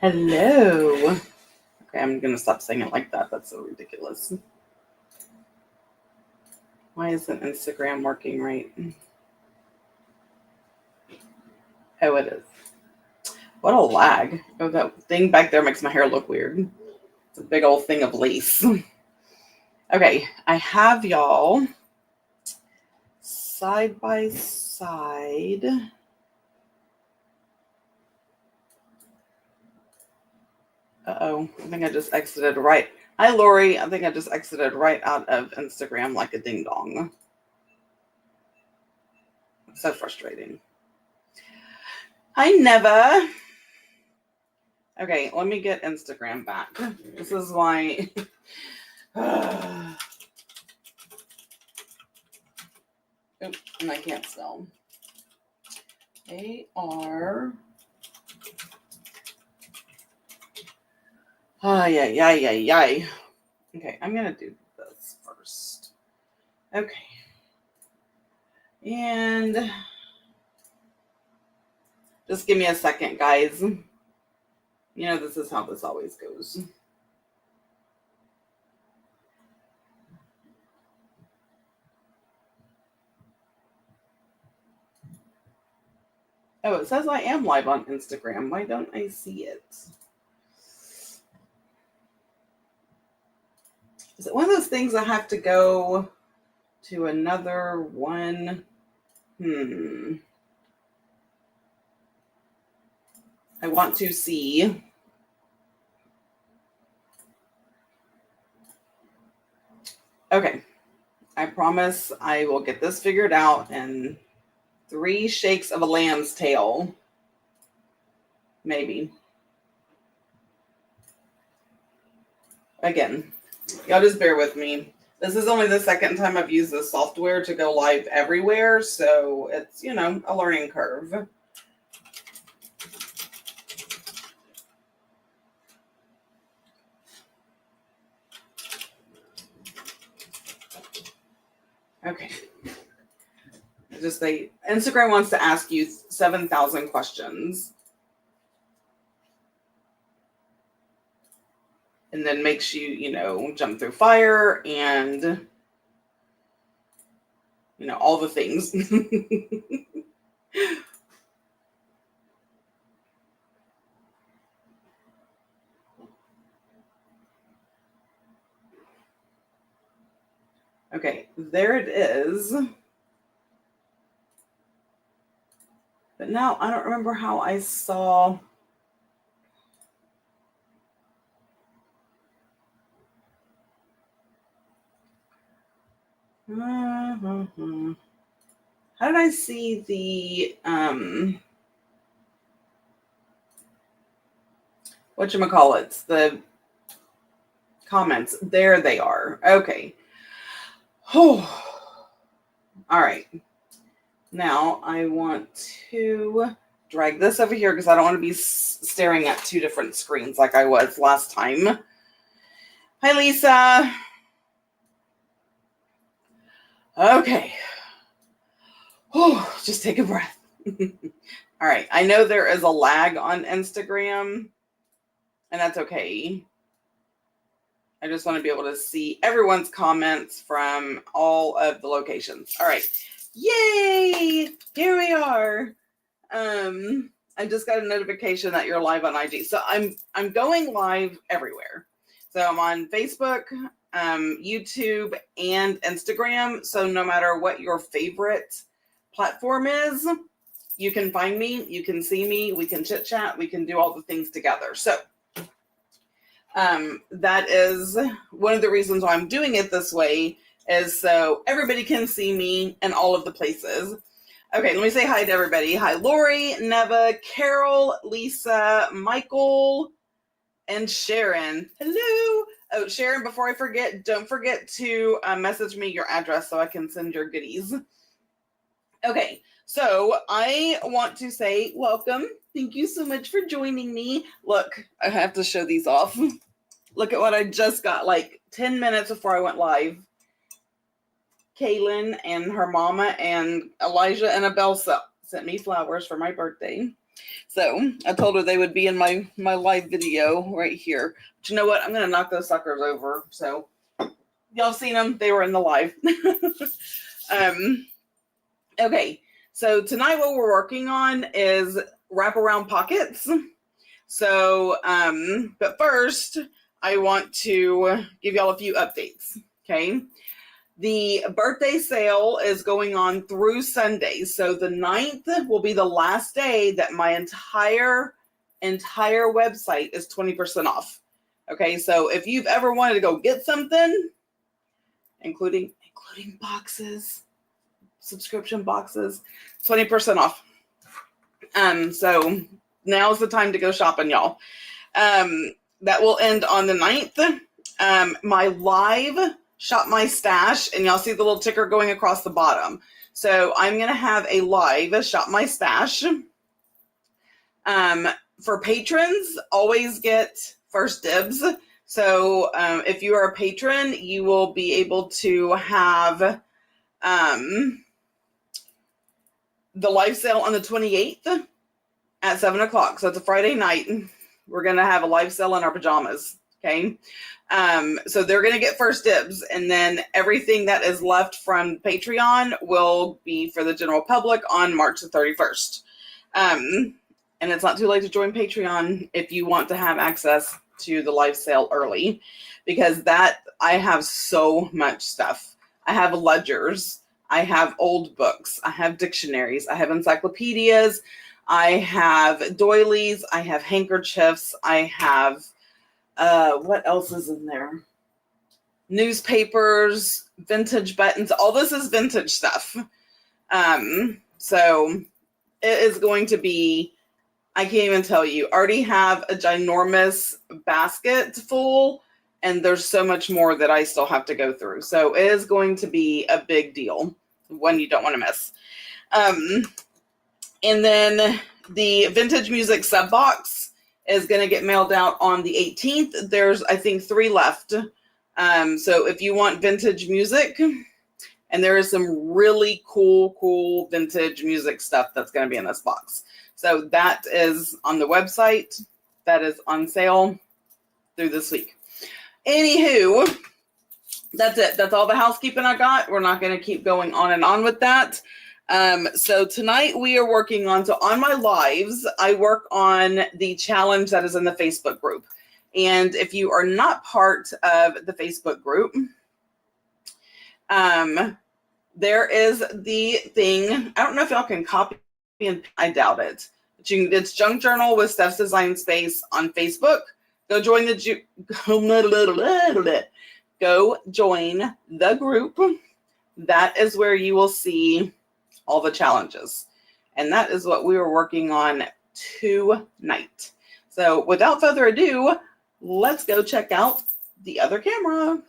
Hello. Okay, I'm going to stop saying it like that. That's so ridiculous. Why isn't Instagram working right? Oh, it is. What a lag. Oh, that thing back there makes my hair look weird. It's a big old thing of lace. Okay, I have y'all side by side. Uh-oh, I think I just exited right. Hi, Lori. I think I just exited right out of Instagram like a ding dong. So frustrating. Hi, Neva. Okay, let me get Instagram back. This is why. Oops, and I can't spell. A-R. Ay. Okay, I'm going to do this first. Okay. And just give me a second, guys. You know, this is how this always goes. Oh, it says I am live on Instagram. Why don't I see it? Is it one of those things I have to go to another one? I want to see. Okay. I promise I will get this figured out in 3 shakes of a lamb's tail. Maybe. Again, y'all just bear with me. This is only the second time I've used this software to go live everywhere, so it's, you know, a learning curve. Okay. Instagram wants to ask you 7,000 questions. And then makes you, you know, jump through fire and, you know, all the things. Okay, there it is. But now I don't remember how I saw. How did I see the whatchamacallits, the comments? There they are. Okay. Oh. All right. Now I want to drag this over here because I don't want to be staring at 2 different screens like I was last time. Hi, Lisa. Okay. Oh, just take a breath. All right. I know there is a lag on Instagram, and that's okay. I just want to be able to see everyone's comments from all of the locations. All right. Yay! Here we are. I just got a notification that you're live on IG. So I'm going live everywhere. So I'm on Facebook, YouTube, and Instagram. So no matter what your favorite platform is, you can find me, you can see me, we can chit chat, we can do all the things together. So that is one of the reasons why I'm doing it this way, is so everybody can see me in all of the places. Okay, let me say hi to everybody. Hi, Lori, Neva, Carol, Lisa, Michael, and Sharon. Hello. Oh, Sharon, before I forget, don't forget to message me your address so I can send your goodies. Okay, so I want to say welcome. Thank you so much for joining me. Look, I have to show these off. Look at what I just got like 10 minutes before I went live. Kaylin and her mama and Elijah and Abelsa sent me flowers for my birthday. So I told her they would be in my live video right here. But you know what? I'm going to knock those suckers over. So y'all seen them. They were in the live. Okay. So tonight what we're working on is wraparound pockets. So, but first I want to give y'all a few updates. Okay. The birthday sale is going on through Sunday. So the 9th will be the last day that my entire website is 20% off. Okay. So if you've ever wanted to go get something, including boxes, subscription boxes, 20% off. So now's the time to go shopping, y'all. That will end on the 9th. My live Shop My Stash, and y'all see the little ticker going across the bottom. So I'm going to have a live Shop My Stash. For patrons, always get first dibs. So if you are a patron, you will be able to have the live sale on the 28th at 7 o'clock. So it's a Friday night. We're going to have a live sale in our pajamas. Okay. So they're going to get first dibs, and then everything that is left from Patreon will be for the general public on March the 31st. And it's not too late to join Patreon if you want to have access to the live sale early, because that I have so much stuff. I have ledgers. I have old books. I have dictionaries. I have encyclopedias. I have doilies. I have handkerchiefs. I have what else is in there? Newspapers, vintage buttons. All this is vintage stuff. So it is going to be, I can't even tell you. Already have a ginormous basket full, and there's so much more that I still have to go through. So it is going to be a big deal, one you don't want to miss. And then the vintage music sub box is going to get mailed out on the 18th. There's, I think, 3 left. So if you want vintage music, and there is some really cool vintage music stuff that's going to be in this box. So that is on the website. That is on sale through this week. Anywho, that's it. That's all the housekeeping I got. We're not going to keep going on and on with that. So tonight we are working on, so on my lives, I work on the challenge that is in the Facebook group. And if you are not part of the Facebook group, there is the thing. I don't know if y'all can copy and I doubt it. But it's Junk Journal with Steph's Design Space on Facebook. Go join go join the group. That is where you will see all the challenges. And that is what we were working on tonight. So without further ado, let's go check out the other camera.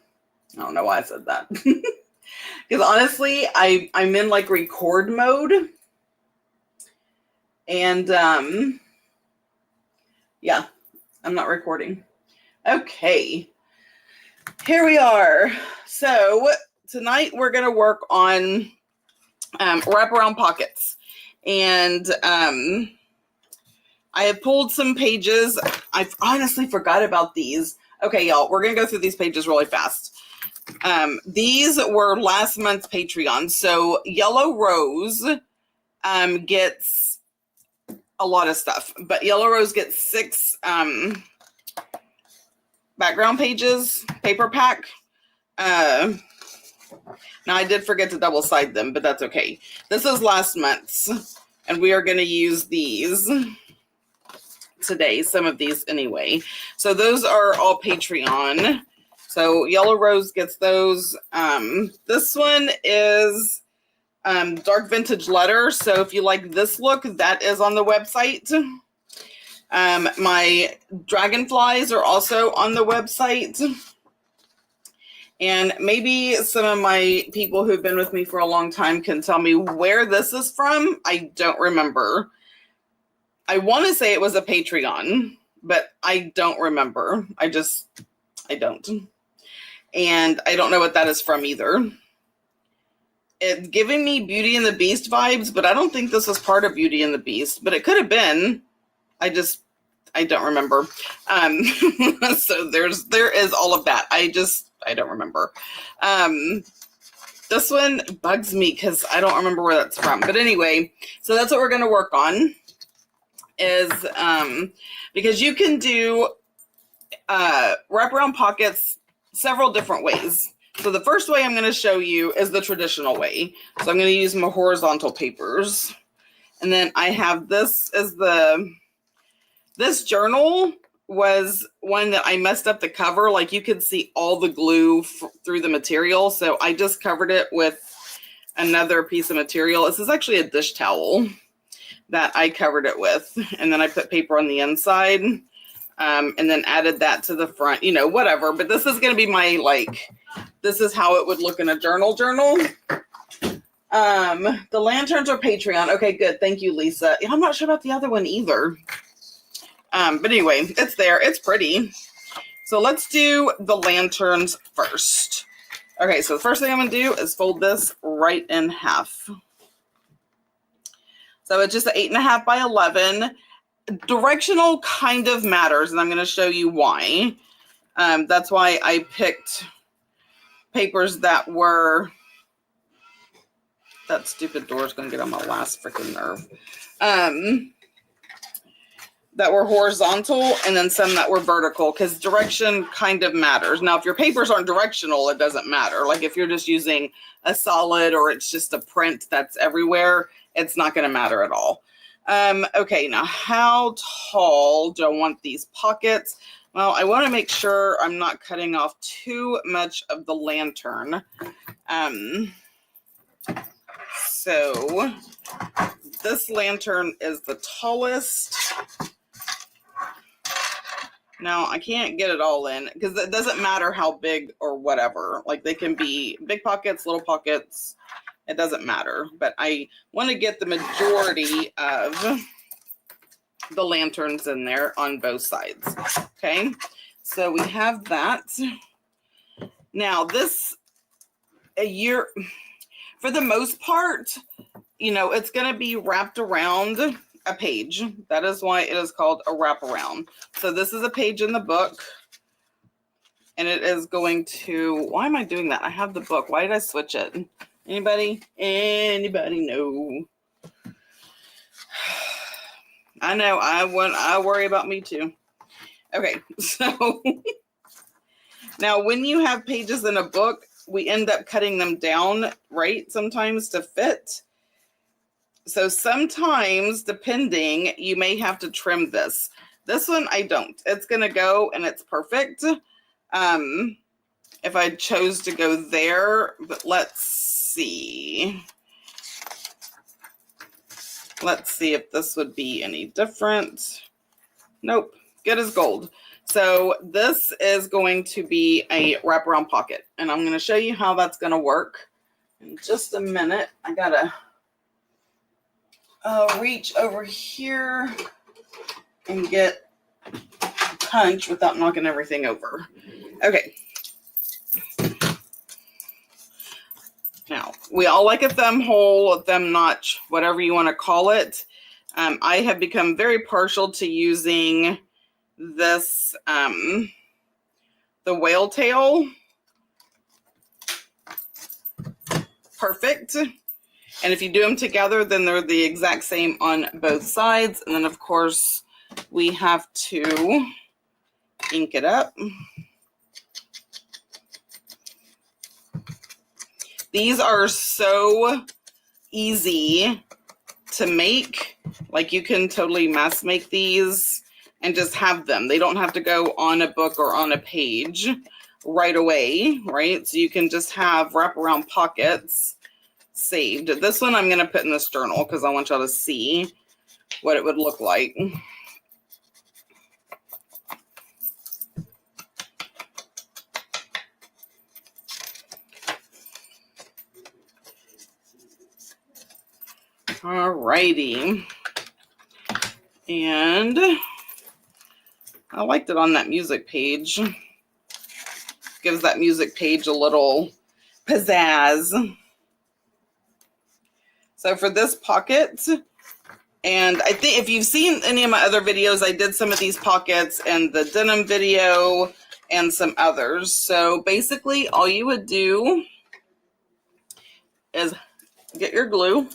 I don't know why I said that. Because honestly, I'm in like record mode. And yeah, I'm not recording. Okay. Here we are. So tonight we're going to work on wraparound pockets. And I have pulled some pages. I've honestly forgot about these. Okay, y'all, we're going to go through these pages really fast. These were last month's Patreon. So Yellow Rose gets a lot of stuff, but Yellow Rose gets 6 background pages, paper pack. Now I did forget to double side them, but that's okay. This is last month's, and we are going to use these today, some of these anyway. So those are all Patreon. So Yellow Rose gets those. This one is dark vintage letter. So if you like this look, that is on the website. My dragonflies are also on the website. And maybe some of my people who've been with me for a long time can tell me where this is from. I don't remember. I want to say it was a Patreon, but I don't remember. I don't. And I don't know what that is from either. it's giving me Beauty and the Beast vibes, but I don't think this was part of Beauty and the Beast, but it could have been. I don't remember. So there is all of that. I don't remember. This one bugs me because I don't remember where that's from. But anyway, so that's what we're going to work on is because you can do wraparound pockets several different ways. So the first way I'm going to show you is the traditional way. So I'm going to use my horizontal papers. And then I have this as this journal was one that I messed up the cover. Like you could see all the glue through the material. So I just covered it with another piece of material. This is actually a dish towel that I covered it with. And then I put paper on the inside and then added that to the front, you know, whatever. But this is going to be my, this is how it would look in a journal. The lanterns are Patreon. Okay, good. Thank you, Lisa. I'm not sure about the other one either. But anyway, it's there. It's pretty. So let's do the lanterns first. Okay, so the first thing I'm going to do is fold this right in half. So it's just an 8.5 by 11. Directional kind of matters, and I'm going to show you why. That's why I picked papers that were... That stupid door is going to get on my last freaking nerve. That were horizontal and then some that were vertical because direction kind of matters. Now, if your papers aren't directional, it doesn't matter. Like if you're just using a solid or it's just a print that's everywhere, it's not going to matter at all. Okay, now how tall do I want these pockets? Well, I want to make sure I'm not cutting off too much of the lantern. So this lantern is the tallest. Now, I can't get it all in because it doesn't matter how big or whatever. Like they can be big pockets, little pockets. It doesn't matter. But I want to get the majority of the lanterns in there on both sides. Okay, so we have that. Now, for the most part, you know, it's going to be wrapped around a page. That is why it is called a wraparound. So this is a page in the book. And it is going to... Why am I doing that? I have the book. Why did I switch it? Anybody? Anybody know? I know. I worry about me too. Okay. So now when you have pages in a book, we end up cutting them down, right? Sometimes to fit. So sometimes, depending, you may have to trim this. This one, I don't. It's going to go and it's perfect. If I chose to go there, but let's see. Let's see if this would be any different. Nope, good as gold. So this is going to be a wraparound pocket, and I'm going to show you how that's going to work in just a minute. I got to reach over here and get punch without knocking everything over. Okay. Now, we all like a thumb hole, a thumb notch, whatever you want to call it. I have become very partial to using this, the whale tail. Perfect. And if you do them together, then they're the exact same on both sides. And then, of course, we have to ink it up. These are so easy to make. Like, you can totally mass make these and just have them. They don't have to go on a book or on a page right away, right? So you can just have wraparound pockets saved. This one I'm going to put in this journal because I want y'all to see what it would look like. Alrighty. And I liked it on that music page. Gives that music page a little pizzazz. So for this pocket, and I think if you've seen any of my other videos, I did some of these pockets in the denim video and some others. So basically all you would do is get your glue.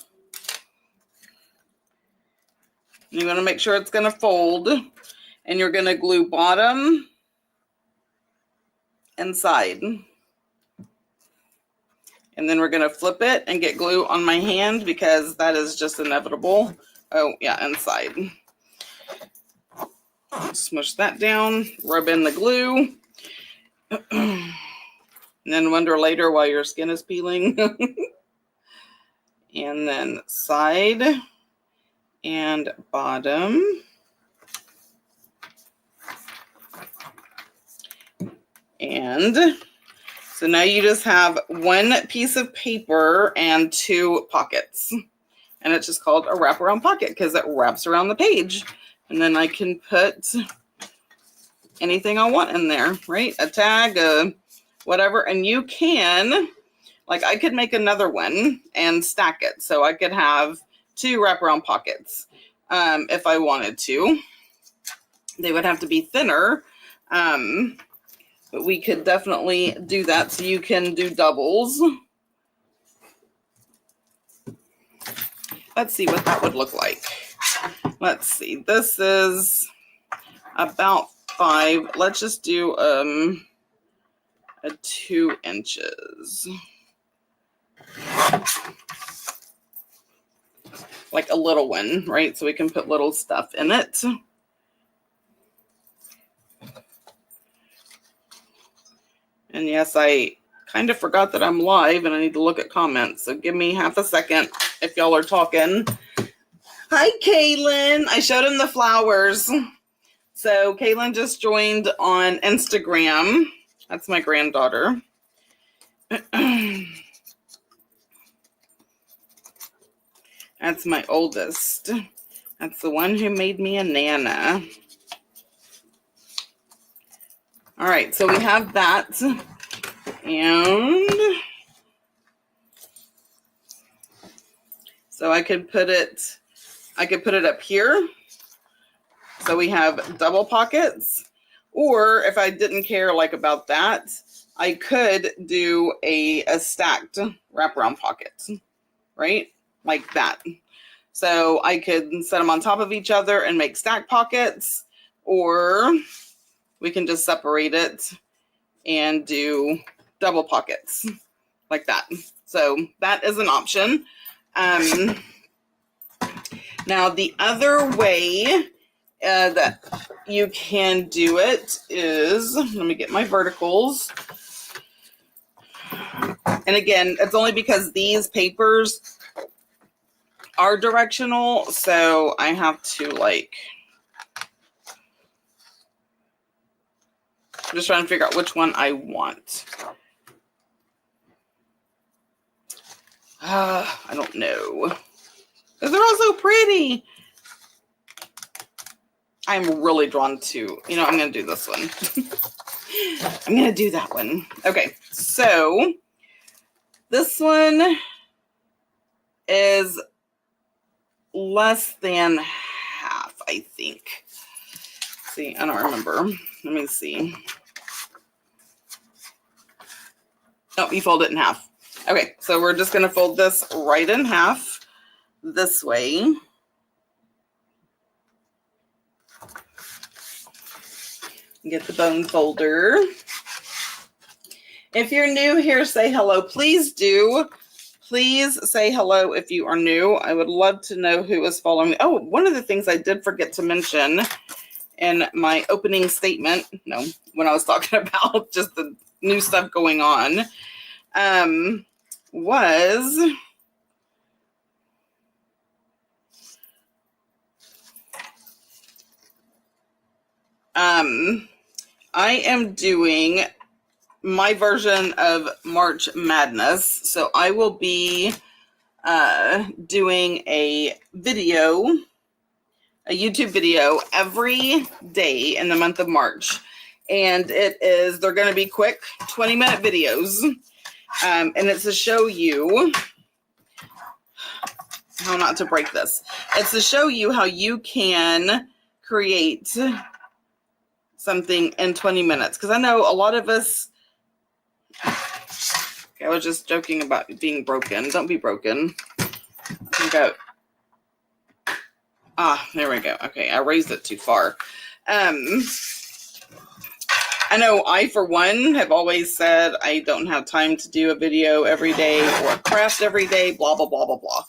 You're going to make sure it's going to fold, and you're going to glue bottom and side. And then we're going to flip it and get glue on my hand because that is just inevitable. Oh, yeah, inside. Smush that down, rub in the glue, and then wonder later why your skin is peeling. And then side and bottom. And so now you just have one piece of paper and two pockets. And it's just called a wraparound pocket because it wraps around the page. And then I can put anything I want in there, right? A tag, whatever. And you can, like I could make another one and stack it. So I could have two wraparound pockets if I wanted to. They would have to be thinner. But we could definitely do that. So you can do doubles. Let's see what that would look like. Let's see. This is about 5. Let's just do a 2 inches. Like a little one, right? So we can put little stuff in it. And yes, I kind of forgot that I'm live and I need to look at comments. So give me half a second if y'all are talking. Hi, Kaylin. I showed him the flowers. So Kaylin just joined on Instagram. That's my granddaughter. That's my oldest. That's the one who made me a Nana. All right, so we have that. And so I could put it up here. So we have double pockets. Or if I didn't care like about that, I could do a stacked wraparound pocket, right? Like that. So I could set them on top of each other and make stack pockets, or we can just separate it and do double pockets like that. So that is an option. Now the other way that you can do it is, let me get my verticals. And again, it's only because these papers are directional, so I have to I'm just trying to figure out which one I want. I don't know. Because they're all so pretty. I'm really drawn to, I'm going to do this one. I'm going to do that one. Okay, so this one is less than half, I think. See, I don't remember. Let me see. Nope, you fold it in half. Okay, so we're just going to fold this right in half this way. Get the bone folder. If you're new here, say hello. Please do. Please say hello if you are new. I would love to know who is following me. Oh, one of the things I did forget to mention in my opening statement, when I was talking about just the new stuff going on, was I am doing my version of March Madness. So I will be doing a YouTube video every day in the month of March. And they're going to be quick 20-minute videos. And it's to show you how not to break this. It's to show you how you can create something in 20 minutes. Because I know a lot of us, I was just joking about being broken. Don't be broken. Go. There we go. Okay, I raised it too far. I know I, for one, have always said I don't have time to do a video every day or a craft every day, blah, blah, blah, blah, blah.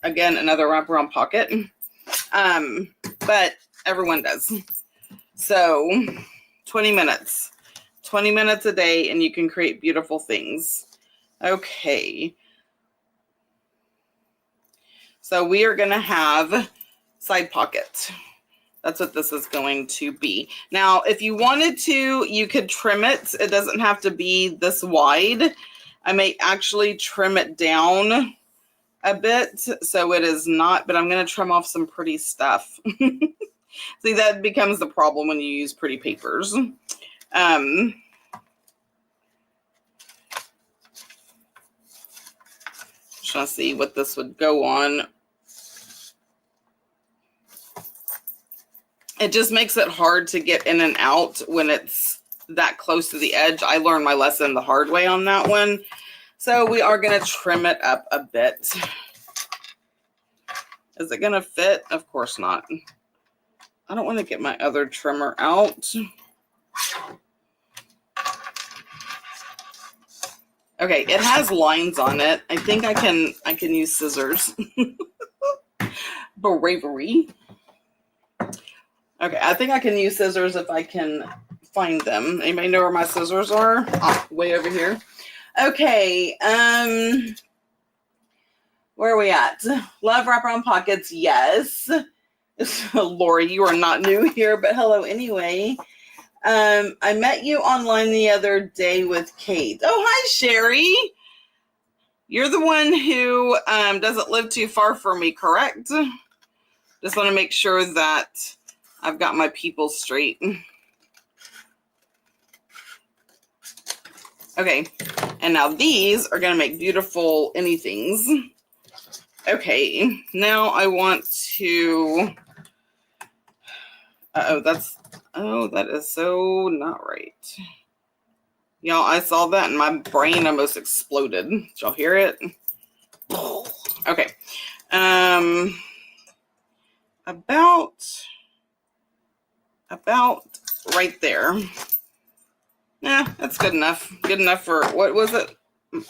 Again, another wraparound pocket. But everyone does. So 20 minutes. 20 minutes a day and you can create beautiful things. Okay. So we are going to have side pockets. That's what this is going to be. Now, if you wanted to, you could trim it. It doesn't have to be this wide. I may actually trim it down a bit so it is not, but I'm going to trim off some pretty stuff. See, that becomes the problem when you use pretty papers. Just trying to see what this would go on. It just makes it hard to get in and out when it's that close to the edge. I learned my lesson the hard way on that one. So we are going to trim it up a bit. Is it going to fit? Of course not. I don't want to get my other trimmer out. Okay, it has lines on it. I think I can use scissors. Bravery. Okay, I think I can use scissors if I can find them. Anybody know where my scissors are? Way over here. Okay, where are we at? Love wraparound pockets, yes. Lori, you are not new here, but hello anyway. I met you online the other day with Kate. Oh, hi, Sherry. You're the one who doesn't live too far from me, correct? Just want to make sure that I've got my people straight. Okay, and now these are going to make beautiful anythings. Okay, now I want to... that is so not right. Y'all, I saw that and my brain almost exploded. Did y'all hear it? Okay. About right there. Yeah, that's good enough. Good enough for, what was it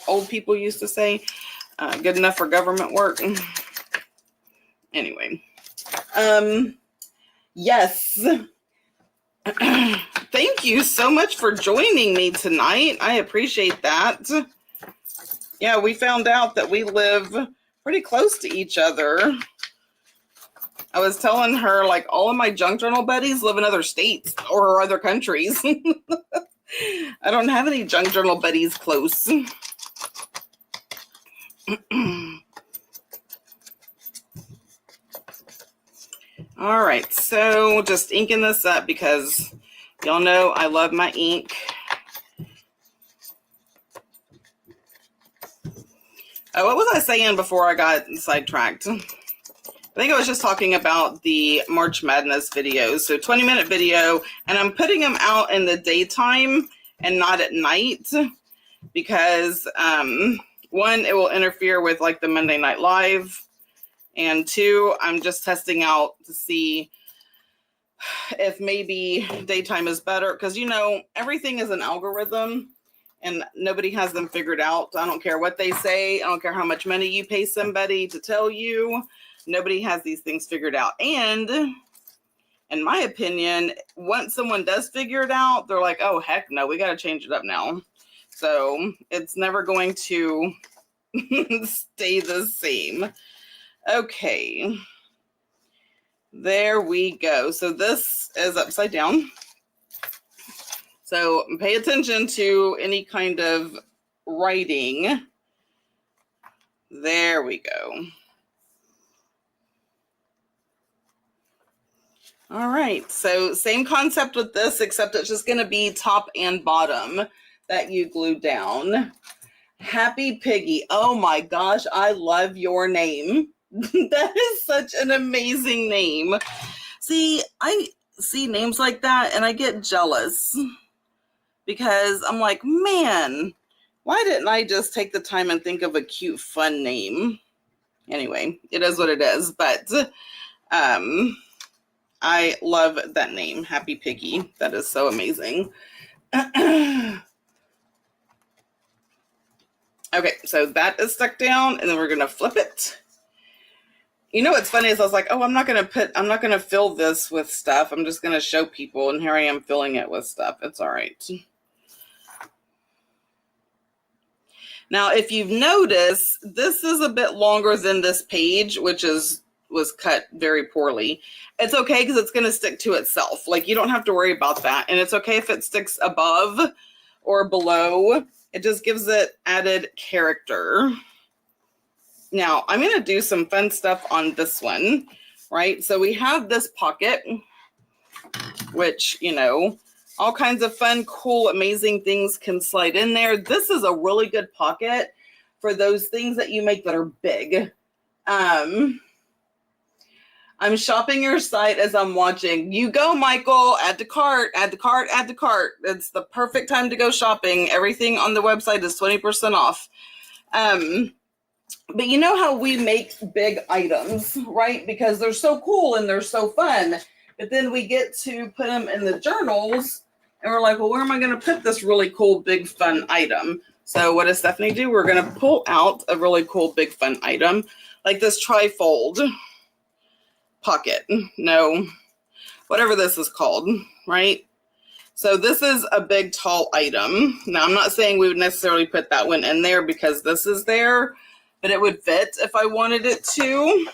old people used to say? Good enough for government work. Anyway. Yes. Thank you so much for joining me tonight. I appreciate that. Yeah, we found out that we live pretty close to each other. I was telling her, like, all of my junk journal buddies live in other states or other countries. I don't have any junk journal buddies close. All right, so just inking this up because y'all know I love my ink. What was I saying before I got sidetracked? I think I was just talking about the March Madness videos. So 20-minute video, and I'm putting them out in the daytime and not at night because one, it will interfere with like the Monday Night Live, and two, I'm just testing out to see if maybe daytime is better because, you know, everything is an algorithm and nobody has them figured out. I don't care what they say. I don't care how much money you pay somebody to tell you. Nobody has these things figured out. And in my opinion, once someone does figure it out, they're like, oh, heck no, we got to change it up now. So it's never going to stay the same. Okay. There we go. So this is upside down. So pay attention to any kind of writing. There we go. All right, so same concept with this, except it's just going to be top and bottom that you glue down. Happy Piggy. Oh my gosh, I love your name. That is such an amazing name. See, I see names like that and I get jealous because I'm like, man, why didn't I just take the time and think of a cute, fun name? Anyway, it is what it is, but I love that name, Happy Piggy. That is so amazing. Okay, so that is stuck down, and then we're gonna flip it. You know what's funny is I was like, oh, I'm not gonna fill this with stuff. I'm just gonna show people, and here I am filling it with stuff. It's all right. Now, if you've noticed, this is a bit longer than this page, which was cut very poorly. It's okay because it's gonna stick to itself. Like, you don't have to worry about that, and it's okay if it sticks above or below. It just gives it added character. Now, I'm going to do some fun stuff on this one, right? So we have this pocket, which, you know, all kinds of fun, cool, amazing things can slide in there. This is a really good pocket for those things that you make that are big. I'm shopping your site as I'm watching. You go, Michael. Add to cart, add to cart, add to cart. It's the perfect time to go shopping. Everything on the website is 20% off. But you know how we make big items, right? Because they're so cool and they're so fun. But then we get to put them in the journals and we're like, well, where am I going to put this really cool, big, fun item? So what does Stephanie do? We're going to pull out a really cool, big, fun item like this trifold pocket. No, whatever this is called, right? So this is a big, tall item. Now, I'm not saying we would necessarily put that one in there because this is there, but it would fit if I wanted it to.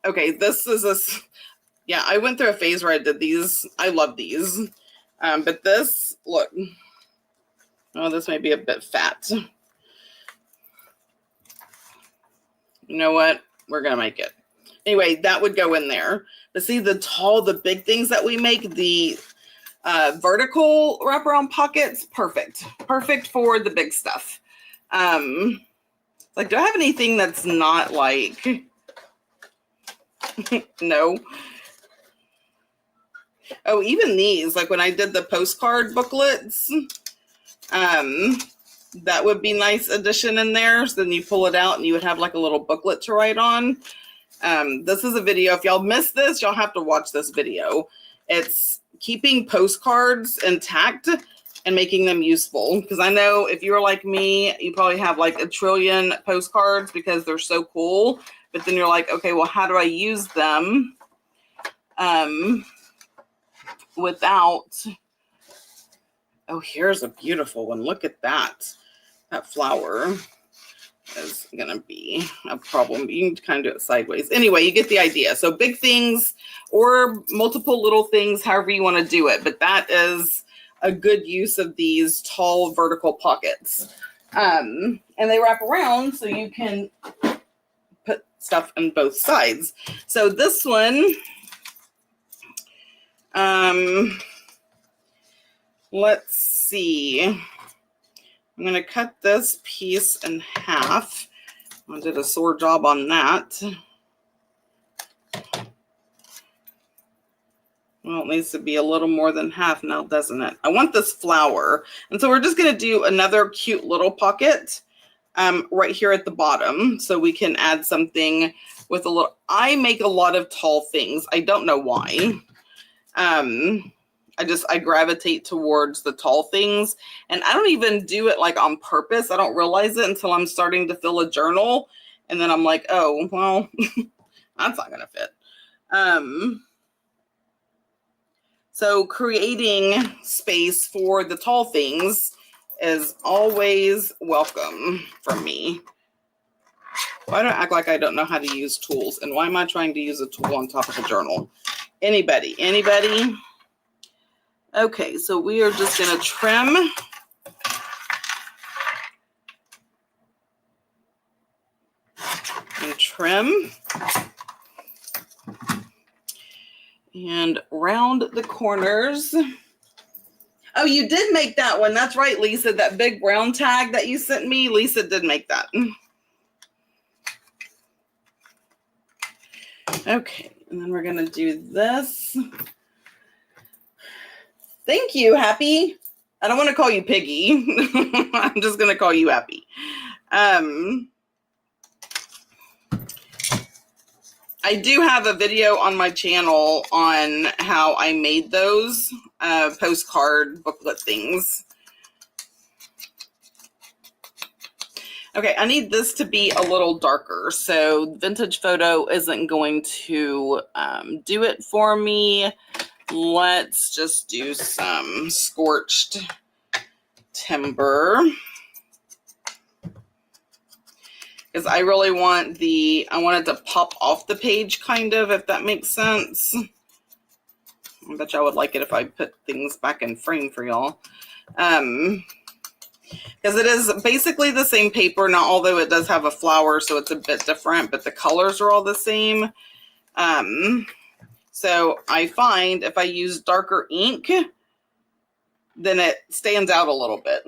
Okay, this is yeah, I went through a phase where I did these. I love these. But this, look, oh, this may be a bit fat. You know what? We're going to make it. Anyway, that would go in there. But see the big things that we make, the vertical wraparound pockets, perfect. Perfect for the big stuff. Like, do I have anything that's not like, no. Oh, even these, like when I did the postcard booklets, that would be nice addition in there. So then you pull it out and you would have like a little booklet to write on. This is a video. If y'all missed this, y'all have to watch this video. It's keeping postcards intact and making them useful. Because I know if you're like me, you probably have like a trillion postcards because they're so cool. But then you're like, okay, well, how do I use them without... Oh, here's a beautiful one. Look at that. That flower is going to be a problem. You can kind of do it sideways. Anyway, you get the idea. So big things or multiple little things, however you want to do it. But that is a good use of these tall vertical pockets. And they wrap around so you can put stuff on both sides. So this one, let's see. I'm going to cut this piece in half. I did a sore job on that. Well, it needs to be a little more than half now, doesn't it? I want this flower. And so we're just going to do another cute little pocket right here at the bottom. So we can add something with a little... I make a lot of tall things. I don't know why. I gravitate towards the tall things, and I don't even do it like on purpose. I don't realize it until I'm starting to fill a journal. And then I'm like, oh, well, that's not going to fit. So creating space for the tall things is always welcome from me. Why do I act like I don't know how to use tools? And why am I trying to use a tool on top of a journal? Anybody? Okay, so we are just going to trim. And trim. And round the corners. Oh, you did make that one. That's right, Lisa. That big brown tag that you sent me, Lisa did make that. Okay, and then we're going to do this. Thank you, Happy. I don't want to call you Piggy. I'm just going to call you Happy. I do have a video on my channel on how I made those postcard booklet things. Okay, I need this to be a little darker, so Vintage Photo isn't going to do it for me. Let's just do some scorched timber. Because I really want I want it to pop off the page, kind of, if that makes sense. I bet y'all would like it if I put things back in frame for y'all. Because it is basically the same paper, now although it does have a flower, so it's a bit different, but the colors are all the same. So I find if I use darker ink, then it stands out a little bit.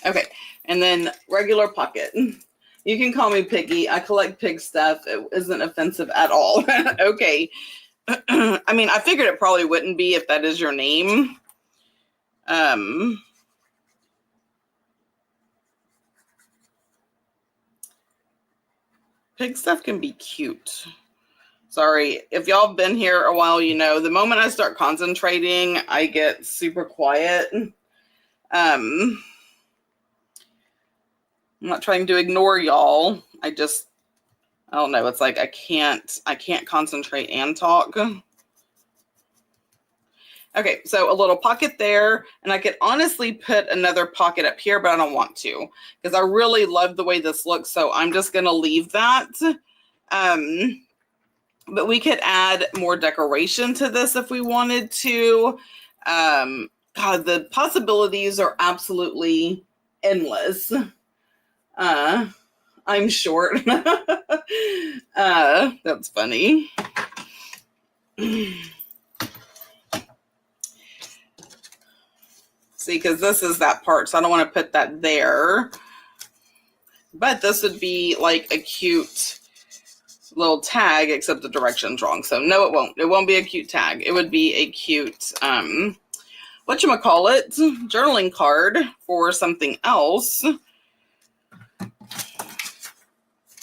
Okay, and then regular pocket. You can call me Piggy. I collect pig stuff. It isn't offensive at all. Okay. I mean, I figured it probably wouldn't be if that is your name. Pig stuff can be cute. Sorry, if y'all have been here a while, you know, the moment I start concentrating, I get super quiet. I'm not trying to ignore y'all. I don't know. It's like I can't concentrate and talk. Okay, so a little pocket there, and I could honestly put another pocket up here, but I don't want to because I really love the way this looks, so I'm just going to leave that. But we could add more decoration to this if we wanted to. God, the possibilities are absolutely endless. I'm short. That's funny. See, because this is that part, so I don't want to put that there. But this would be like a cute little tag, except the direction's wrong. So no, it won't. It won't be a cute tag. It would be a cute, whatchamacallit, journaling card for something else.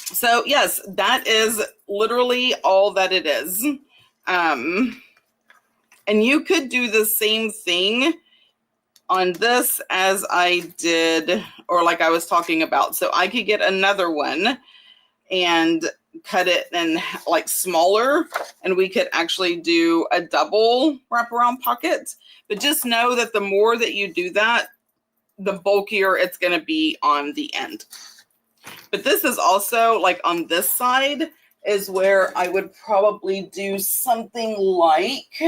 So yes, that is literally all that it is. And you could do the same thing on this as I did, or like I was talking about. So I could get another one and cut it in like smaller, and we could actually do a double wraparound pocket. But just know that the more that you do that, the bulkier it's going to be on the end. But this is also like on this side is where I would probably do something like,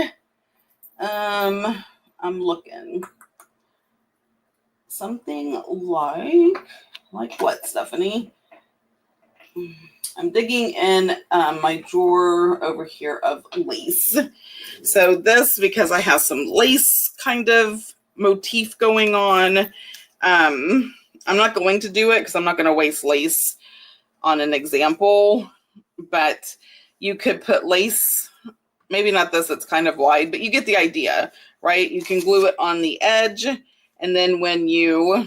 I'm looking, something like what, Stephanie? I'm digging in my drawer over here of lace. So this, because I have some lace kind of motif going on, I'm not going to do it because I'm not going to waste lace on an example, but you could put lace, maybe not this, it's kind of wide, but you get the idea, right? You can glue it on the edge, and then when you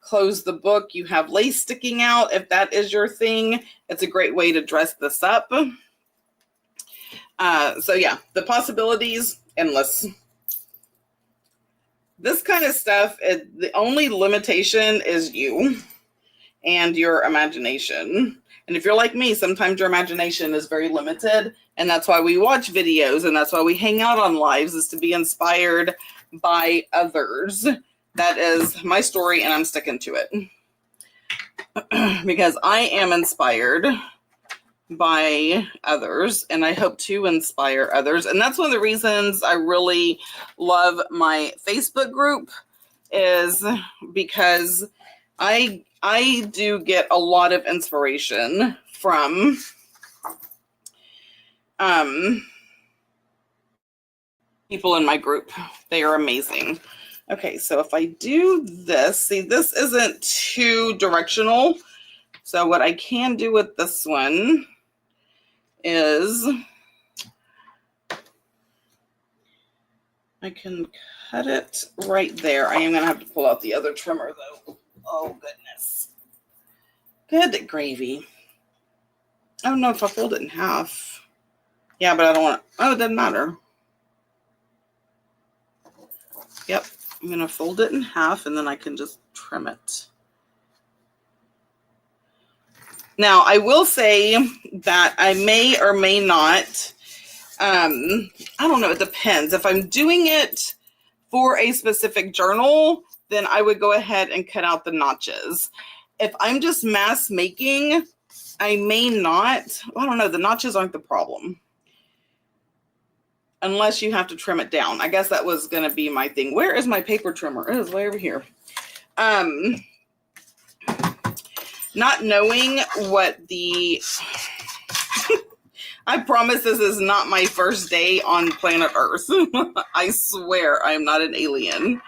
close the book, you have lace sticking out. If that is your thing, it's a great way to dress this up. So yeah, the possibilities, endless. This kind of stuff, the only limitation is you and your imagination. And if you're like me, sometimes your imagination is very limited, and that's why we watch videos, and that's why we hang out on lives, is to be inspired by others. That is my story, and I'm sticking to it. Because I am inspired by others, and I hope to inspire others. And that's one of the reasons I really love my Facebook group, is because I do get a lot of inspiration from people in my group. They are amazing. Okay, so if I do this, see, this isn't too directional. So what I can do with this one is I can cut it right there. I am going to have to pull out the other trimmer, though. Oh, goodness. Good gravy. I don't know if I fold it in half. Yeah, but I don't want to. Oh, it doesn't matter. Yep. I'm going to fold it in half, and then I can just trim it. Now, I will say that I may or may not, I don't know, it depends. If I'm doing it for a specific journal, then I would go ahead and cut out the notches. If I'm just mass making, I may not. I don't know, the notches aren't the problem. Unless you have to trim it down. I guess that was going to be my thing. Where is my paper trimmer? It is way over here. Not knowing what the... I promise this is not my first day on planet Earth. I swear I am not an alien.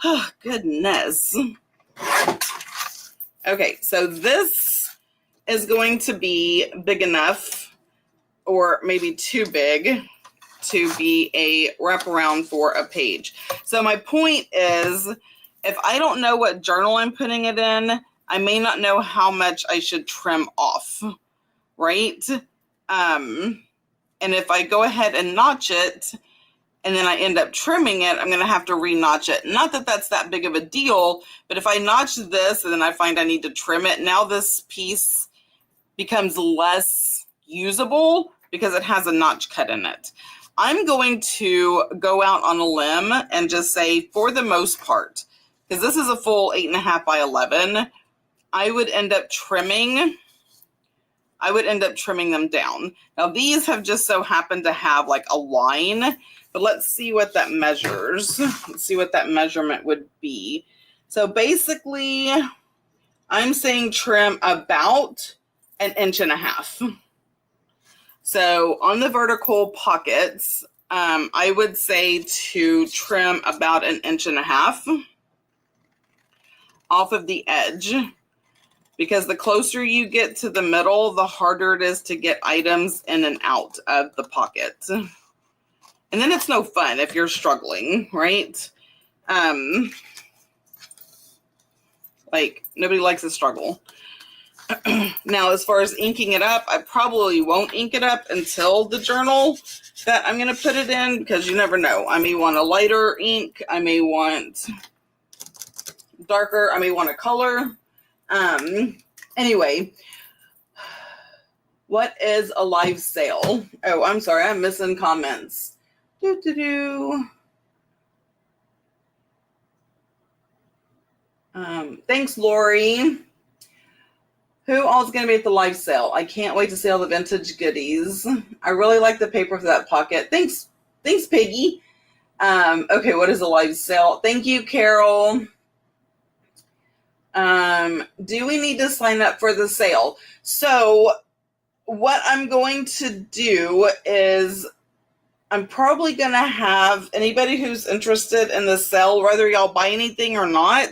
Oh, goodness. Okay, so this is going to be big enough, or maybe too big, to be a wraparound for a page. So my point is, if I don't know what journal I'm putting it in, I may not know how much I should trim off, right? And if I go ahead and notch it, and then I end up trimming it, I'm going to have to re-notch it. Not that that's that big of a deal, but if I notch this and then I find I need to trim it, now this piece becomes less usable because it has a notch cut in it. I'm going to go out on a limb and just say, for the most part, because this is a full 8.5 by 11, I would end up trimming them down. Now these have just so happened to have like a line, but let's see what that measures. Let's see what that measurement would be. So basically, I'm saying trim about 1.5 inches. So on the vertical pockets, I would say to trim about 1.5 inches off of the edge, because the closer you get to the middle, the harder it is to get items in and out of the pocket. And then it's no fun if you're struggling, right? Like, nobody likes to struggle. Now, as far as inking it up, I probably won't ink it up until the journal that I'm going to put it in, because you never know. I may want a lighter ink. I may want darker. I may want a color. Anyway, what is a live sale? Oh, I'm sorry. I'm missing comments. Thanks, Lori. Who all is going to be at the live sale? I can't wait to see all the vintage goodies. I really like the paper for that pocket. Thanks, Piggy. Okay, what is a live sale? Thank you, Carol. Do we need to sign up for the sale? So what I'm going to do is I'm probably going to have anybody who's interested in the sale, whether y'all buy anything or not,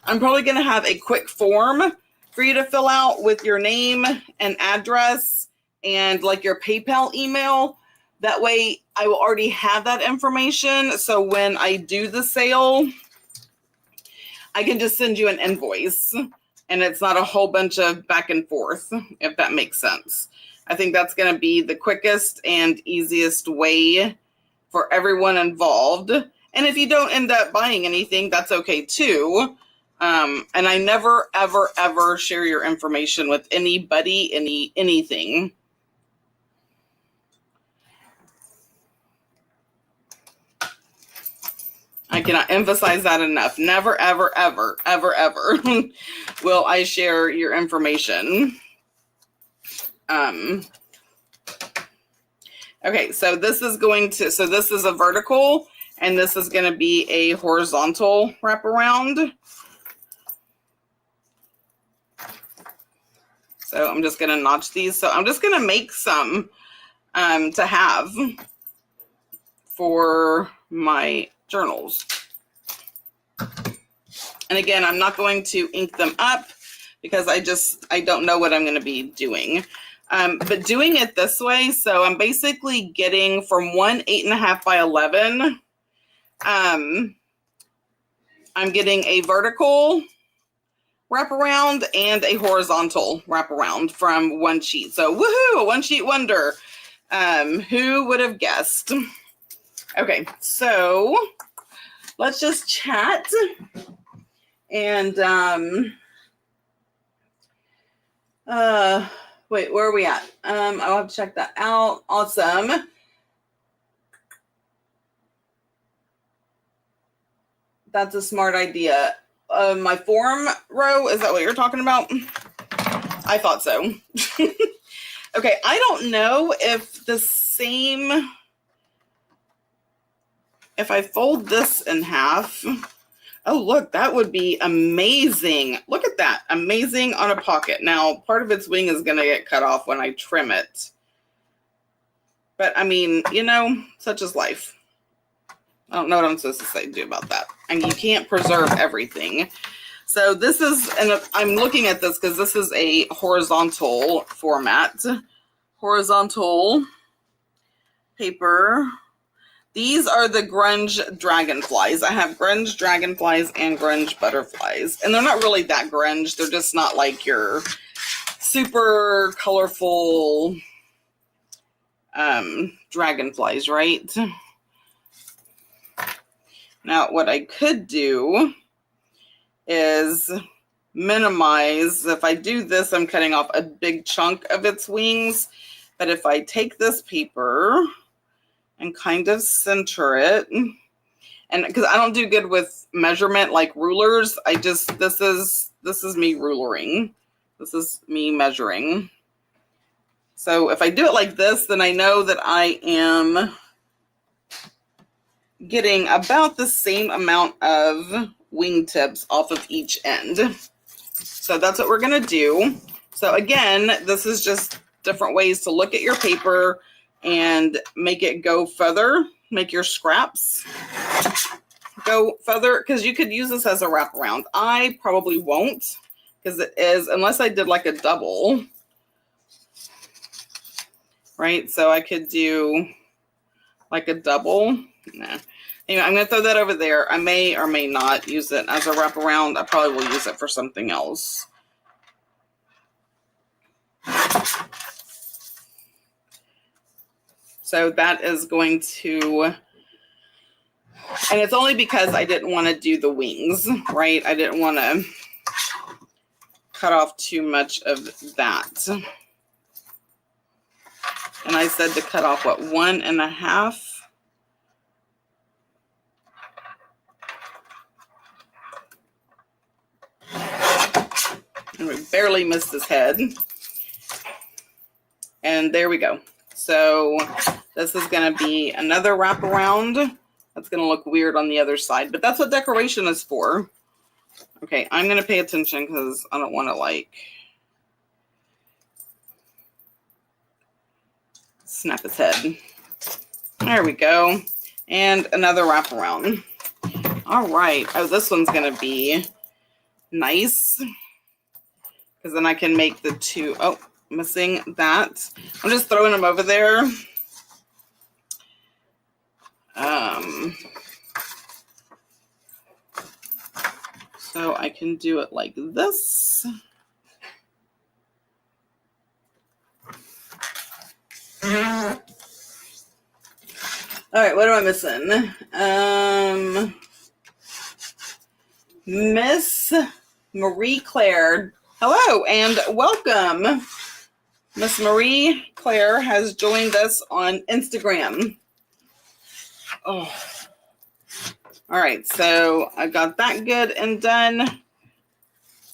I'm probably going to have a quick form for you to fill out with your name and address and like your PayPal email. That way I will already have that information. So when I do the sale, I can just send you an invoice and it's not a whole bunch of back and forth, if that makes sense. I think that's going to be the quickest and easiest way for everyone involved. And if you don't end up buying anything, that's okay too. And I never, ever, ever share your information with anybody, anything. I cannot emphasize that enough. Never, ever, ever, ever, ever will I share your information. Okay, so this is a vertical and this is going to be a horizontal wraparound. So I'm just going to notch these. So I'm just going to make some to have for my journals. And again, I'm not going to ink them up because I don't know what I'm going to be doing. But doing it this way, so I'm basically getting from one 8.5 by 11, I'm getting a vertical wraparound and a horizontal wraparound from one sheet. So woohoo, a one sheet wonder. Who would have guessed? Okay, so let's just chat. And wait, where are we at? I'll have to check that out. Awesome. That's a smart idea. My form row, is that what you're talking about? I thought so. Okay, I don't know if if I fold this in half. Oh, look, that would be amazing. Look at that. Amazing on a pocket. Now, part of its wing is going to get cut off when I trim it. But, I mean, you know, such is life. I don't know what I'm supposed to do about that. And you can't preserve everything. So this is, and I'm looking at this because this is a horizontal format. Horizontal paper. These are the grunge dragonflies. I have grunge dragonflies and grunge butterflies. And they're not really that grunge. They're just not like your super colorful dragonflies, right? Now, what I could do is minimize. If I do this, I'm cutting off a big chunk of its wings. But if I take this paper and kind of center it, and because I don't do good with measurement like rulers, this is me rulering. This is me measuring. So if I do it like this, then I know that I am getting about the same amount of wingtips off of each end. So that's what we're going to do. So again, this is just different ways to look at your paper and make it go further, make your scraps go further, because you could use this as a wraparound. I probably won't, because it is, unless I did like a double, right? So I could do like a double. Nah. Anyway, I'm going to throw that over there. I may or may not use it as a wraparound. I probably will use it for something else. So that is going to, and it's only because I didn't want to do the wings, right? I didn't want to cut off too much of that. And I said to cut off, what, 1.5? And we barely missed his head. And there we go. So this is going to be another wraparound. That's going to look weird on the other side, but that's what decoration is for. Okay, I'm going to pay attention because I don't want to like snap his head. There we go. And another wraparound. All right. Oh, this one's going to be nice because then I can make the two. Oh, missing that. I'm just throwing them over there. So I can do it like this. All right, what am I missing? Miss Marie Claire. Hello and welcome. Miss Marie Claire has joined us on Instagram. Oh. All right, so I got that good and done.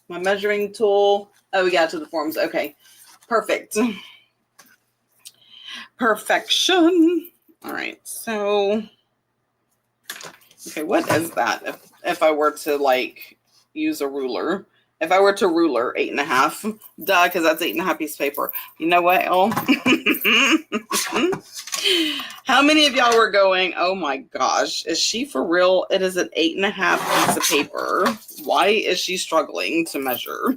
My measuring tool. Oh, we got to the forms. Okay, perfect. Perfection. All right, so, okay, what is that? If I were to like use a ruler, If I were to ruler 8.5, duh, because that's 8.5 piece of paper. You know what, Elle? How many of y'all were going, oh my gosh, is she for real? It is an 8.5 piece of paper. Why is she struggling to measure?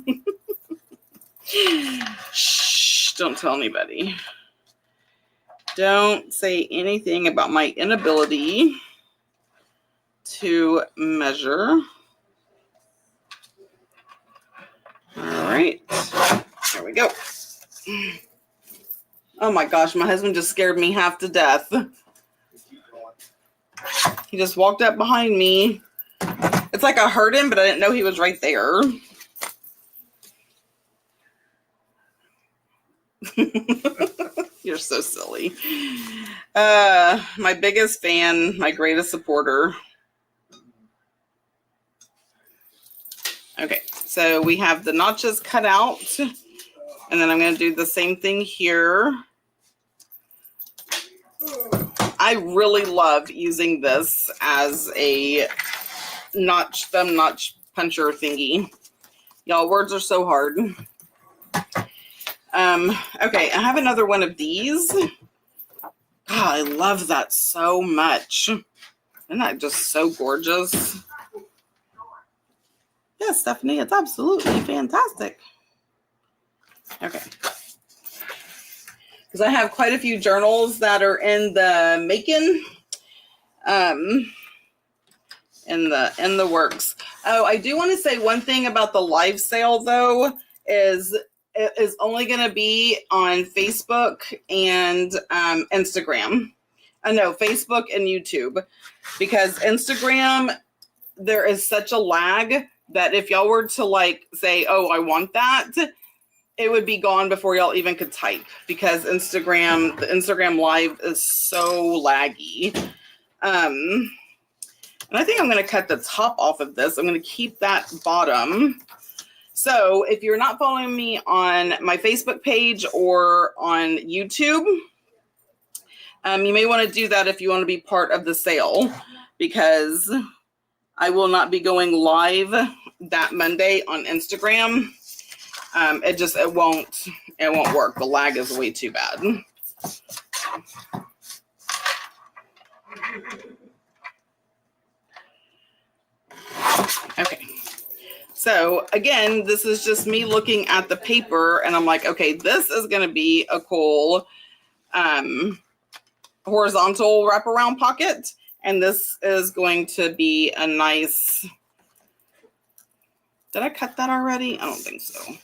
Shh, don't tell anybody. Don't say anything about my inability to measure. All right, here we go. Oh my gosh, my husband just scared me half to death. He just walked up behind me. It's like I heard him, but I didn't know he was right there. You're so silly. My biggest fan, my greatest supporter. Okay, so we have the notches cut out, and then I'm going to do the same thing here. I really love using this as a thumb notch puncher thingy. Y'all, words are so hard. Okay, I have another one of these. God, I love that so much. Isn't that just so gorgeous? Yes, Stephanie, it's absolutely fantastic. Okay. Because I have quite a few journals that are in the making, in the works. Oh, I do want to say one thing about the live sale, though, is it is only going to be on Facebook and Instagram. No, Facebook and YouTube, because Instagram, there is such a lag that if y'all were to like say, oh, I want that, it would be gone before y'all even could type, because the Instagram live is so laggy. And I think I'm going to cut the top off of this. I'm going to keep that bottom. So if you're not following me on my Facebook page or on YouTube, you may want to do that if you want to be part of the sale, because I will not be going live that Monday on Instagram. It won't work. The lag is way too bad. Okay. So again, this is just me looking at the paper and I'm like, okay, this is going to be a cool horizontal wraparound pocket. And this is going to be a nice, did I cut that already? I don't think so.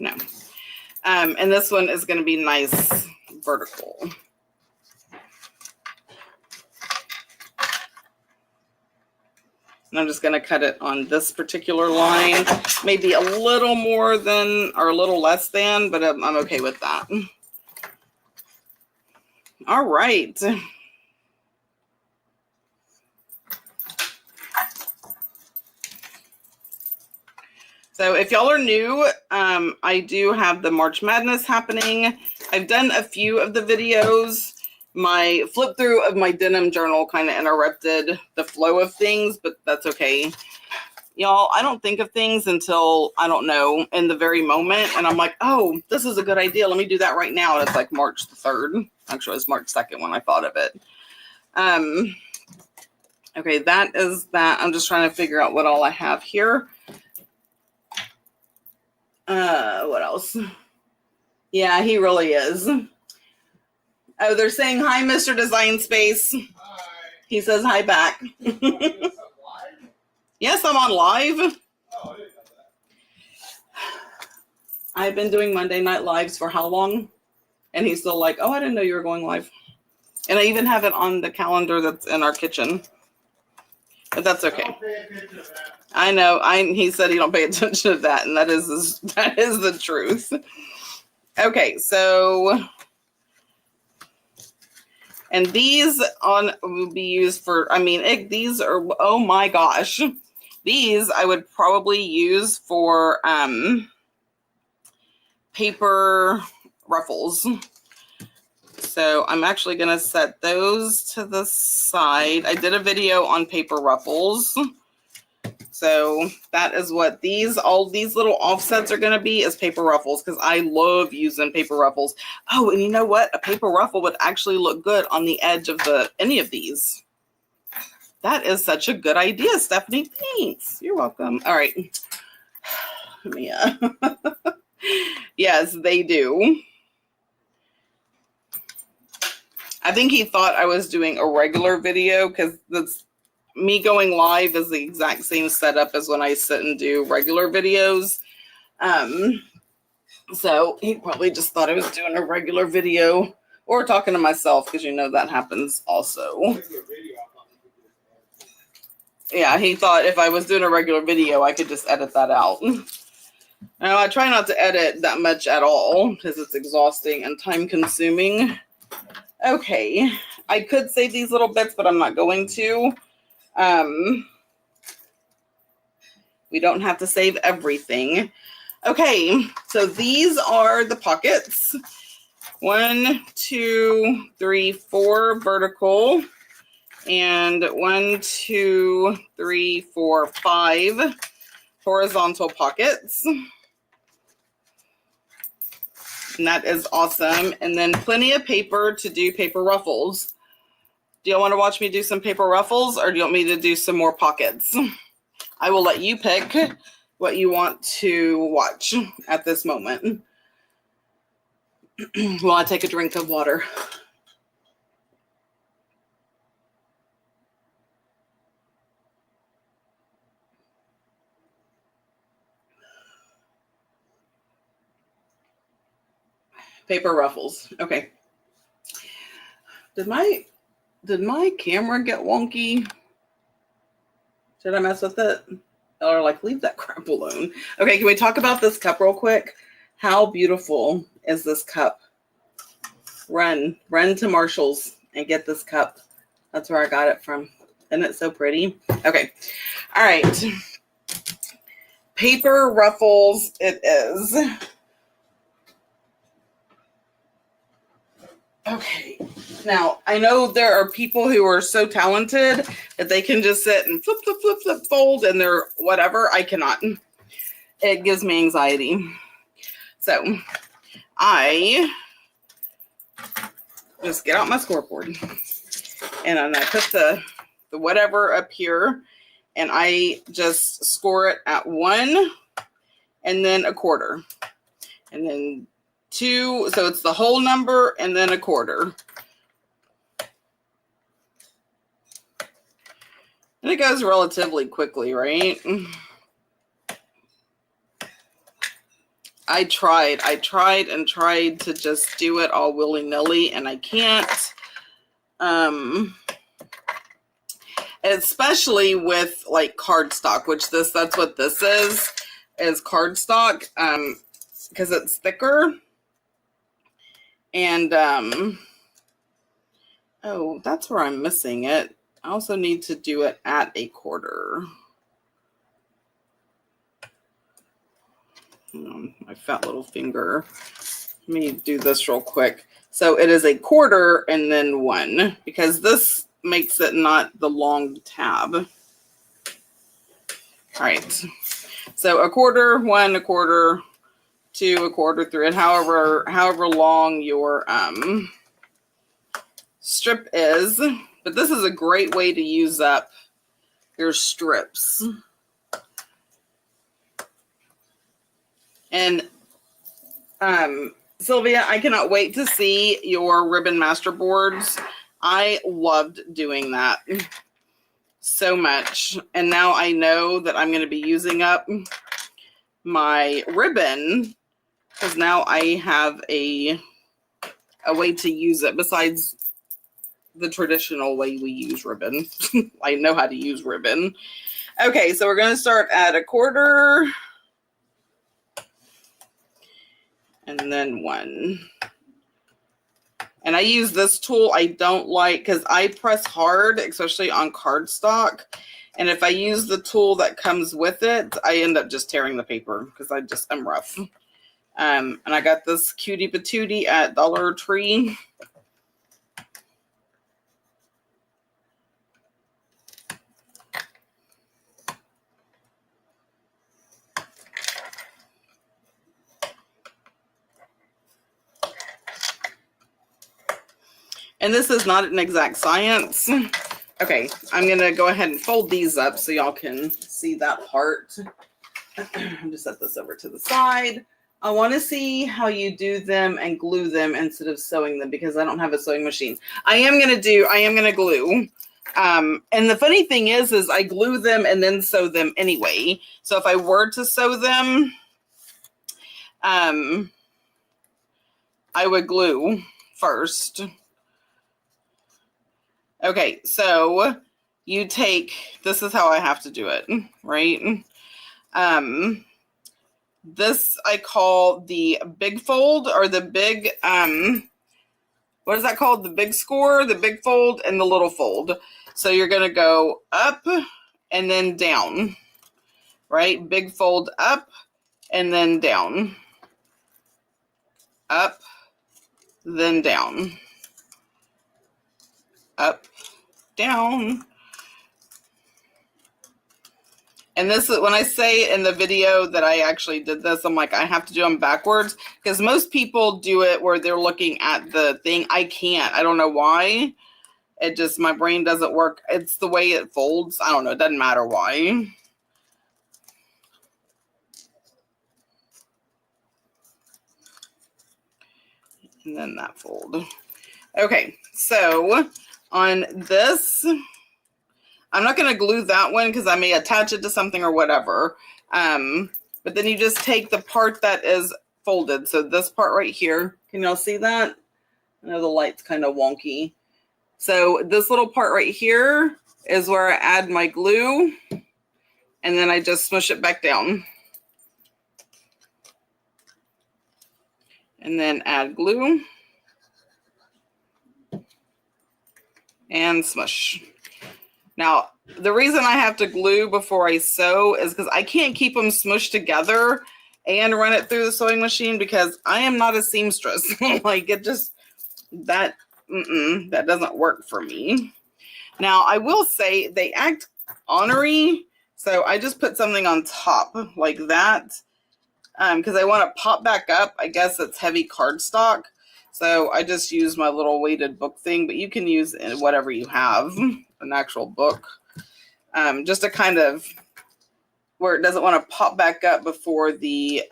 No. And this one is going to be nice vertical. And I'm just going to cut it on this particular line, maybe a little more than or a little less than, but I'm okay with that. All right. So if y'all are new, I do have the March Madness happening. I've done a few of the videos. My flip through of my denim journal kind of interrupted the flow of things, but that's okay. Y'all, I don't think of things until, I don't know, in the very moment. And I'm like, oh, this is a good idea. Let me do that right now. And it's like March the 3rd. Actually, it's March 2nd when I thought of it. Okay, that is that. I'm just trying to figure out what all I have here. What else? Yeah, he really is. Oh, they're saying hi, Mr. Design Space. Hi. He says hi back. Yes, I'm on live. Oh, I didn't know that. I've been doing Monday Night Lives for how long? And he's still like, oh, I didn't know you were going live. And I even have it on the calendar that's in our kitchen. But that's okay. I don't pay attention to that. I know. He said he don't pay attention to that, and that is the truth. Okay, so, and these will be used for, these are, oh my gosh. These I would probably use for paper ruffles. So I'm actually going to set those to the side. I did a video on paper ruffles. So that is what all these little offsets are going to be, is paper ruffles, because I love using paper ruffles. Oh, and you know what? A paper ruffle would actually look good on the edge of any of these. That is such a good idea, Stephanie. Thanks. You're welcome. All right. Mia. Yes, they do. I think he thought I was doing a regular video, because that's me going live is the exact same setup as when I sit and do regular videos. So he probably just thought I was doing a regular video or talking to myself, because you know that happens also. Yeah, he thought if I was doing a regular video, I could just edit that out. Now, I try not to edit that much at all because it's exhausting and time consuming. Okay, I could save these little bits, but I'm not going to. We don't have to save everything. Okay, so these are the pockets. 1, 2, 3, 4 vertical, and 1, 2, 3, 4, 5 horizontal pockets. And that is awesome. And then plenty of paper to do paper ruffles. Do you want to watch me do some paper ruffles, or do you want me to do some more pockets? I will let you pick what you want to watch at this moment. While I take a drink of water. Paper ruffles. Okay. Did my camera get wonky? Did I mess with it? Or like, leave that crap alone. Okay, can we talk about this cup real quick? How beautiful is this cup? Run to Marshall's and get this cup. That's where I got it from. Isn't it so pretty? Okay. All right. Paper ruffles it is. Okay. Now, I know there are people who are so talented that they can just sit and flip, fold, and they're whatever. I cannot. It gives me anxiety. So, I just get out my scoreboard, and then I put the whatever up here, and I just score it at 1 and then a quarter, and then 2. So it's the whole number and then a quarter. And it goes relatively quickly, right? I tried to just do it all willy-nilly, and I can't. Especially with like cardstock, which that's what this is cardstock, because it's thicker. And oh, that's where I'm missing it. I also need to do it at a quarter. My fat little finger. Let me do this real quick. So it is a quarter and then 1, because this makes it not the long tab. All right. So a quarter, 1, a quarter, 2, a quarter, 3, and however long your strip is. But this is a great way to use up your strips. And Sylvia, I cannot wait to see your ribbon masterboards. I loved doing that so much. And now I know that I'm going to be using up my ribbon, because now I have a way to use it besides the traditional way we use ribbon. I know how to use ribbon. Okay, so we're going to start at a quarter. And then 1. And I use this tool I don't like, because I press hard, especially on cardstock. And if I use the tool that comes with it, I end up just tearing the paper, because I'm rough. And I got this cutie patootie at Dollar Tree. And this is not an exact science. Okay, I'm going to go ahead and fold these up so y'all can see that part. I'm just set this over to the side. I want to see how you do them and glue them instead of sewing them because I don't have a sewing machine. I am going to glue. And the funny thing is I glue them and then sew them anyway. So if I were to sew them, I would glue first. Okay, so you take, this is how I have to do it, right? This I call the big fold or the big, what is that called? The big score, the big fold, and the little fold. So you're going to go up and then down, right? Big fold up and then down. Up, then down. Up, down. And this is when I say in the video that I actually did this, I'm like, I have to do them backwards because most people do it where they're looking at the thing. I can't. I don't know why. It just, my brain doesn't work. It's the way it folds. I don't know. It doesn't matter why. And then that fold. Okay, so on this, I'm not going to glue that one because I may attach it to something or whatever. But then you just take the part that is folded. So this part right here, can y'all see that? I know the light's kind of wonky. So this little part right here is where I add my glue. And then I just smush it back down. And then add glue. And smush. Now, the reason I have to glue before I sew is because I can't keep them smushed together and run it through the sewing machine because I am not a seamstress. Like it just, that doesn't work for me. Now, I will say they act ornery, so I just put something on top like that because I want to pop back up. I guess it's heavy cardstock. So I just use my little weighted book thing, but you can use whatever you have, an actual book, just to kind of where it doesn't want to pop back up before the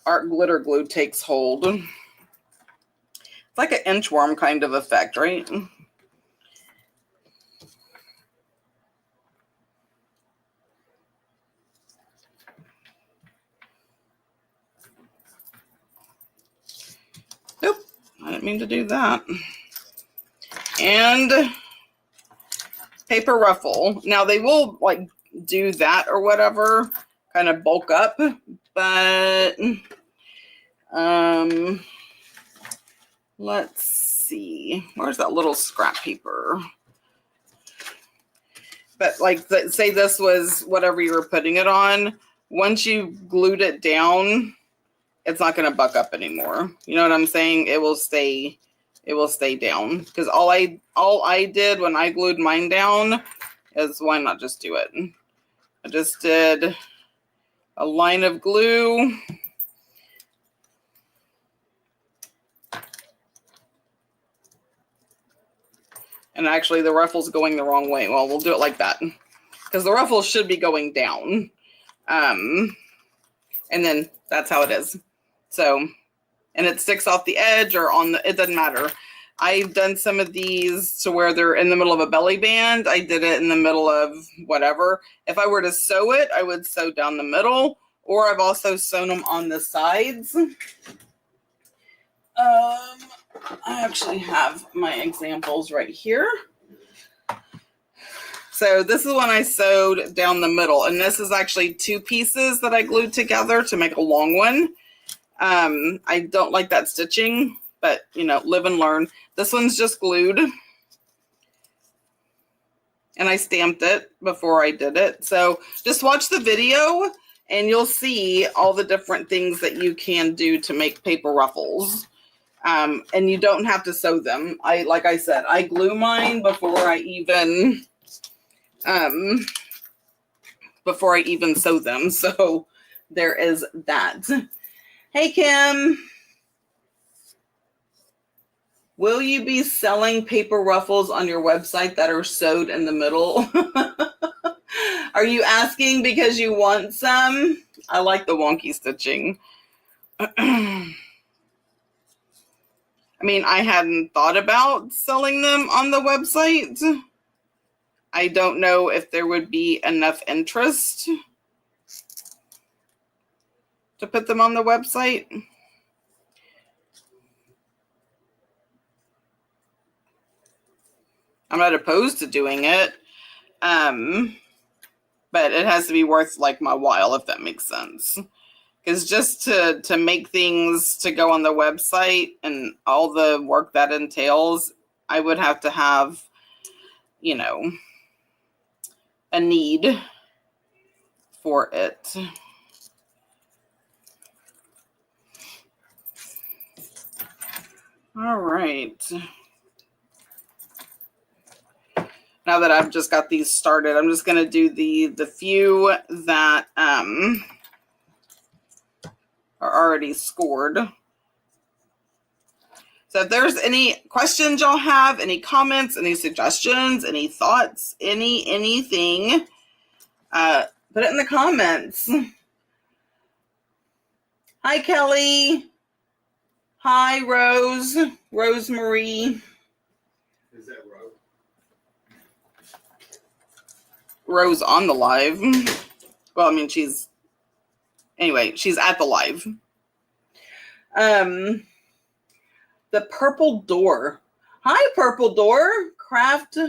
art glitter glue takes hold. It's like an inchworm kind of effect, right? Nope, I didn't mean to do that. And paper ruffle. Now they will like do that or whatever, kind of bulk up, but let's see, where's that little scrap paper? But like, say this was whatever you were putting it on, once you glued it down, it's not going to buck up anymore. You know what I'm saying? It will stay down because all I did when I glued mine down is, why not just do it? I just did a line of glue. And actually the ruffle's going the wrong way. Well, we'll do it like that because the ruffle should be going down. And then that's how it is. So, and it sticks off the edge or on the, it doesn't matter. I've done some of these to where they're in the middle of a belly band. I did it in the middle of whatever. If I were to sew it, I would sew down the middle, or I've also sewn them on the sides. I actually have my examples right here. So this is when I sewed down the middle, and this is actually two pieces that I glued together to make a long one. I don't like that stitching, but you know, live and learn. This one's just glued, and I stamped it before I did it. So just watch the video and you'll see all the different things that you can do to make paper ruffles. And you don't have to sew them. Like I said, I glue mine before I even sew them. So there is that. Hey, Kim. Will you be selling paper ruffles on your website that are sewed in the middle? Are you asking because you want some? I like the wonky stitching. I mean, I hadn't thought about selling them on the website. I don't know if there would be enough interest to put them on the website. I'm not opposed to doing it. But it has to be worth like my while, if that makes sense. Because just to make things to go on the website and all the work that entails, I would have to have, you know, a need for it. All right. Now that I've just got these started, I'm just going to do the few that are already scored. So if there's any questions y'all have, any comments, any suggestions, any thoughts, anything, put it in the comments. Hi, Kelly. Hi, Rose. Rosemarie. Is that Rose? Rose on the live. Well, I mean, she's at the live. The Purple Door. Hi, Purple Door. Craft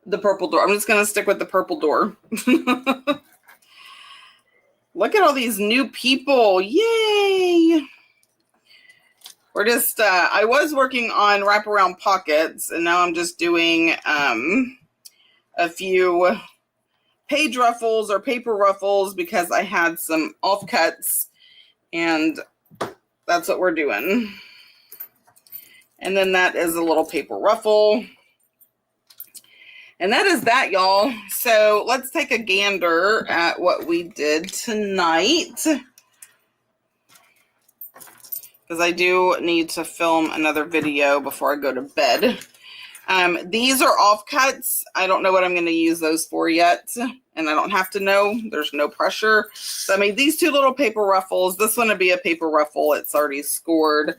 the Purple Door. I'm just going to stick with the Purple Door. Look at all these new people. Yay. We're just, I was working on wraparound pockets, and now I'm just doing a few page ruffles or paper ruffles because I had some offcuts, and that's what we're doing. And then that is a little paper ruffle. And that is that, y'all. So let's take a gander at what we did tonight, because I do need to film another video before I go to bed. These are offcuts. I don't know what I'm going to use those for yet, and I don't have to know. There's no pressure. So I made these two little paper ruffles. This one would be a paper ruffle. It's already scored.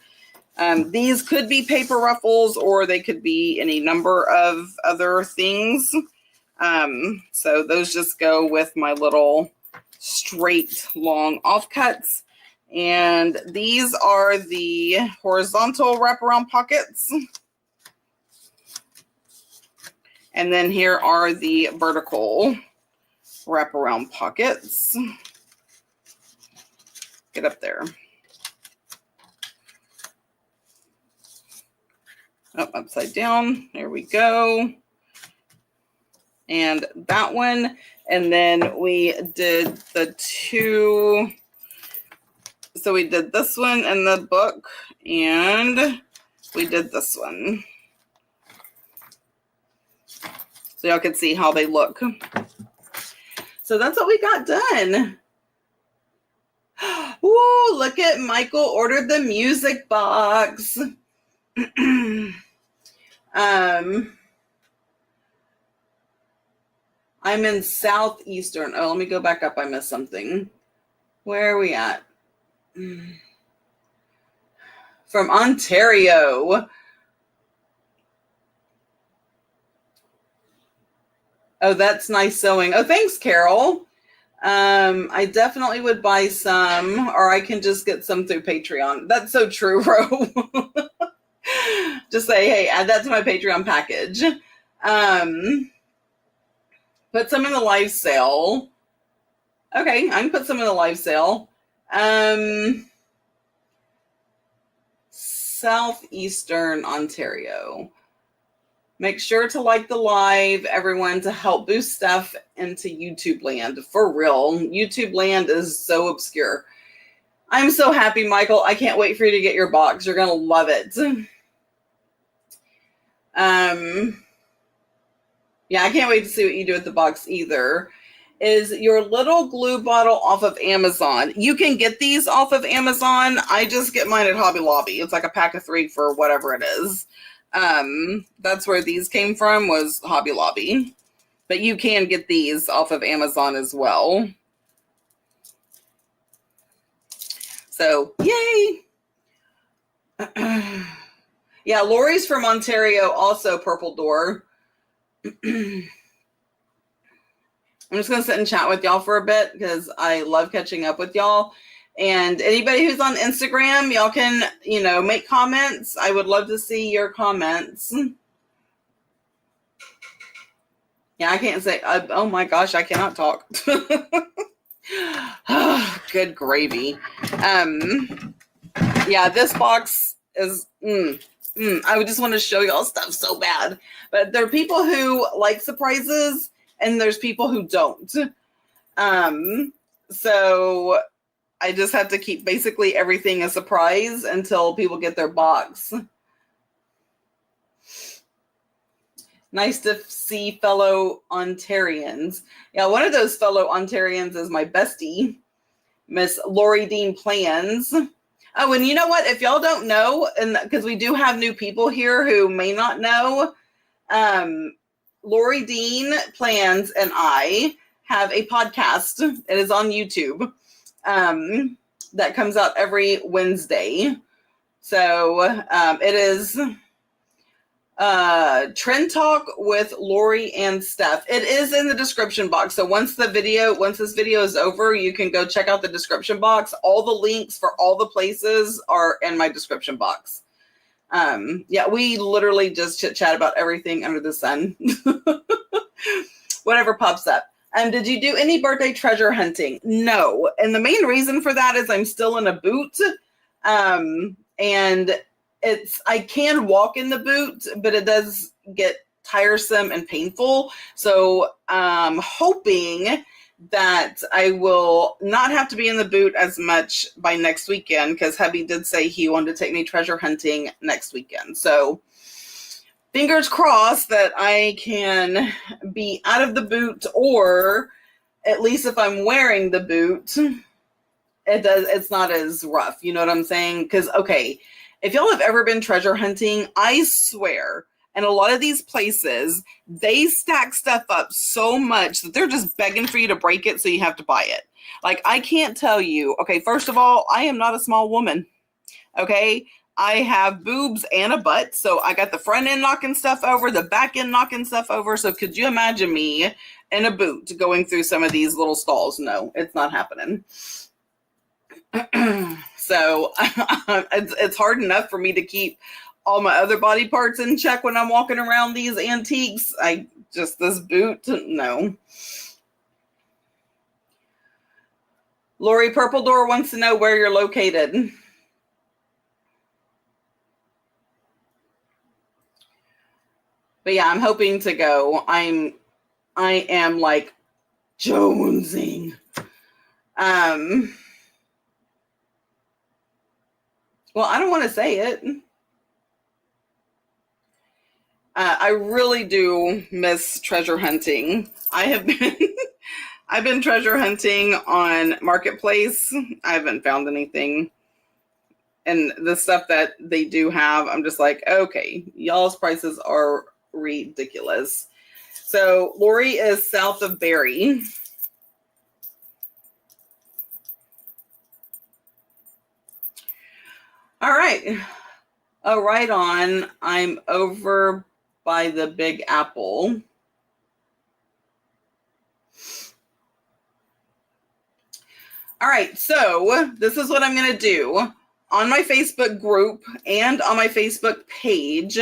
These could be paper ruffles, or they could be any number of other things. So those just go with my little straight long offcuts. And these are the horizontal wraparound pockets. And then here are the vertical wraparound pockets. Get up there. Oh, upside down. There we go. And that one. And then we did the two. So we did this one in the book, and we did this one. So y'all can see how they look. So that's what we got done. Ooh, look at Michael ordered the music box. I'm in Southeastern. Oh, let me go back up. I missed something. Where are we at? From Ontario. Oh, that's nice sewing. Oh, thanks, Carol. I definitely would buy some, or I can just get some through Patreon. That's so true, Ro. Just say, hey, add that to my Patreon package. Put some in the live sale. Okay, I can put some in the live sale. Southeastern Ontario. Make sure to like the live, everyone, to help boost stuff into YouTube land. For real, YouTube land is so obscure. I'm so happy, Michael. I can't wait for you to get your box. You're going to love it. Yeah, I can't wait to see what you do with the box either. is your little glue bottle off of Amazon. You can get these off of Amazon. I just get mine at Hobby Lobby. It's like a pack of 3 for whatever it is. That's where these came from, was Hobby Lobby. But you can get these off of Amazon as well. So, yay! Yeah, Lori's from Ontario, also Purple Door. I'm just going to sit and chat with y'all for a bit because I love catching up with y'all. And anybody who's on Instagram, y'all can, make comments. I would love to see your comments. Yeah, I can't say, oh my gosh, I cannot talk. Oh, good gravy. Yeah, this box is, I would just want to show y'all stuff so bad. But there are people who like surprises, and there's people who don't. So I just have to keep basically everything a surprise until people get their box. Nice to see fellow Ontarians. Yeah, one of those fellow Ontarians is my bestie, Miss Lori Dean Plans. Oh, and you know what? If y'all don't know, and because we do have new people here who may not know, Lori Dean Plans and I have a podcast. It is on YouTube that comes out every Wednesday. So it is Trend Talk with Lori and Steph. It is in the description box. So once this video is over, you can go check out the description box. All the links for all the places are in my description box. Yeah, we literally just chit chat about everything under the sun. Whatever pops up. Did you do any birthday treasure hunting? No. And the main reason for that is I'm still in a boot. And I can walk in the boot, but it does get tiresome and painful. So I'm hoping that I will not have to be in the boot as much by next weekend, because hubby did say he wanted to take me treasure hunting next weekend. So fingers crossed that I can be out of the boot, or at least if I'm wearing the boot, it's not as rough. You know what I'm saying? Because, okay, if y'all have ever been treasure hunting, I swear, and a lot of these places, they stack stuff up so much that they're just begging for you to break it so you have to buy it. Like, I can't tell you. Okay, first of all, I am not a small woman. Okay? I have boobs and a butt, so I got the front end knocking stuff over, the back end knocking stuff over. So could you imagine me in a boot going through some of these little stalls? No, it's not happening. So it's hard enough for me to keep all my other body parts in check when I'm walking around these antiques. This boot, no. Lori Purple Door wants to know where you're located. But yeah, I'm hoping to go. I am like jonesing. Well, I don't want to say it. I really do miss treasure hunting. I've been treasure hunting on Marketplace. I haven't found anything. And the stuff that they do have, I'm just like, okay, y'all's prices are ridiculous. So Lori is south of Barrie. All right. Oh, right on. I'm over by the Big Apple. All right. So this is what I'm going to do. On my Facebook group and on my Facebook page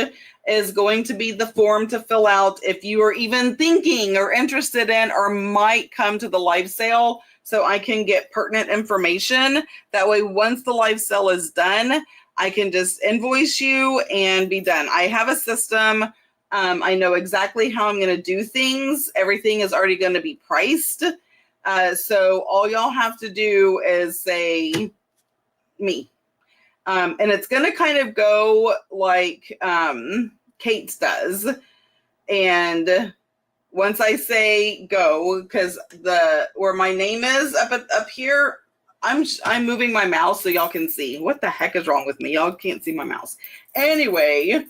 is going to be the form to fill out if you are even thinking or interested in or might come to the live sale, so I can get pertinent information. That way, once the live sale is done, I can just invoice you and be done. I have a system. I know exactly how I'm going to do things. Everything is already going to be priced. So all y'all have to do is say me. And it's going to kind of go like Kate's does. And once I say go, because where my name is up here, I'm moving my mouse so y'all can see. What the heck is wrong with me? Y'all can't see my mouse. Anyway,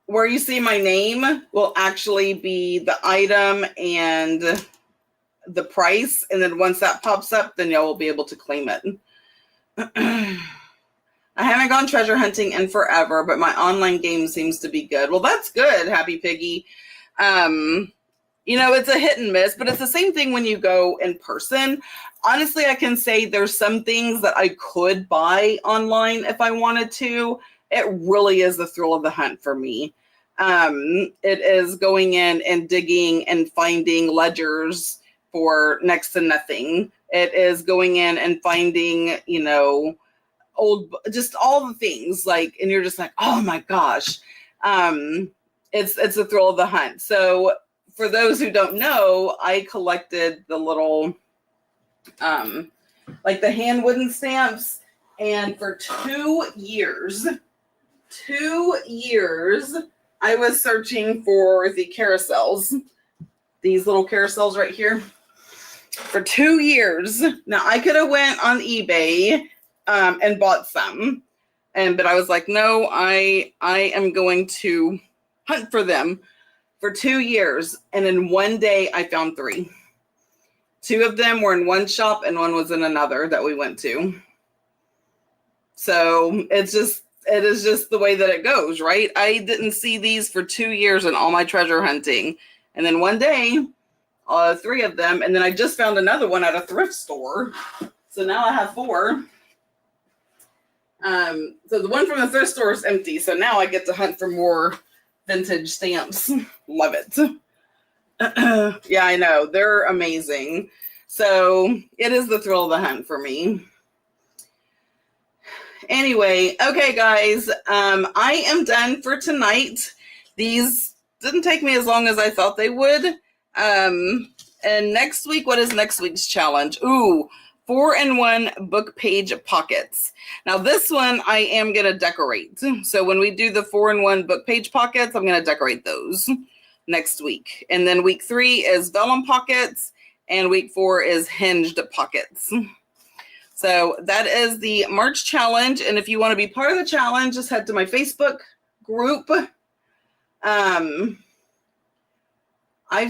where you see my name will actually be the item and the price. And then once that pops up, then y'all will be able to claim it. I haven't gone treasure hunting in forever, but my online game seems to be good. Well, that's good, Happy Piggy. It's a hit and miss, but it's the same thing when you go in person. Honestly, I can say there's some things that I could buy online if I wanted to. It really is the thrill of the hunt for me. It is going in and digging and finding ledgers for next to nothing. It is going in and finding, just all the things and you're just like, oh my gosh. It's the thrill of the hunt. So for those who don't know, I collected the little, the hand wooden stamps. And for 2 years, I was searching for the carousels, these little carousels right here, for 2 years. Now I could have went on eBay and bought some, but I was like, no, I am going to hunt for them for 2 years. And in one day I found 3. 2 of them were in one shop and one was in another that we went to. So it is just the way that it goes, right? I didn't see these for 2 years in all my treasure hunting. And then one day, 3 of them. And then I just found another one at a thrift store. So now I have 4. So the one from the thrift store is empty. So now I get to hunt for more vintage stamps. Love it. Yeah, I know. They're amazing. So it is the thrill of the hunt for me. Anyway, okay, guys, I am done for tonight. These didn't take me as long as I thought they would. And next week, what is next week's challenge? Ooh, 4-in-1 book page pockets. Now this one I am going to decorate. So when we do the 4-in-1 book page pockets, I'm going to decorate those next week. And then week 3 is vellum pockets and week 4 is hinged pockets. So that is the March challenge. And if you want to be part of the challenge, just head to my Facebook group. I've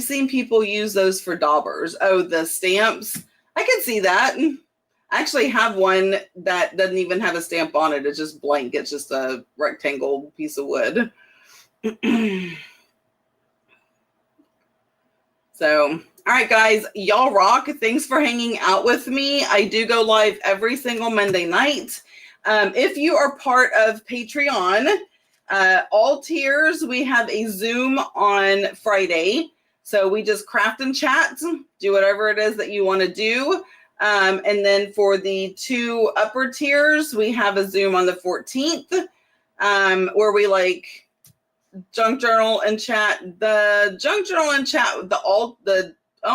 seen people use those for daubers. Oh, the stamps. I can see that. I actually have one that doesn't even have a stamp on it. It's just blank. It's just a rectangle piece of wood. So, all right, guys, y'all rock. Thanks for hanging out with me. I do go live every single Monday night. If you are part of Patreon, all tiers, we have a Zoom on Friday. So we just craft and chat, do whatever it is that you want to do. And then for the 2 upper tiers, we have a Zoom on the 14th, where we junk journal and chat. The junk journal and chat, oh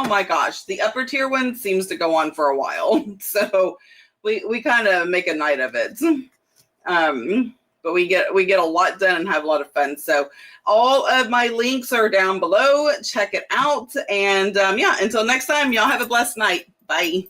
my gosh, the upper tier one seems to go on for a while. So we kind of make a night of it. But we get a lot done and have a lot of fun. So all of my links are down below. Check it out. And yeah, until next time, y'all have a blessed night. Bye.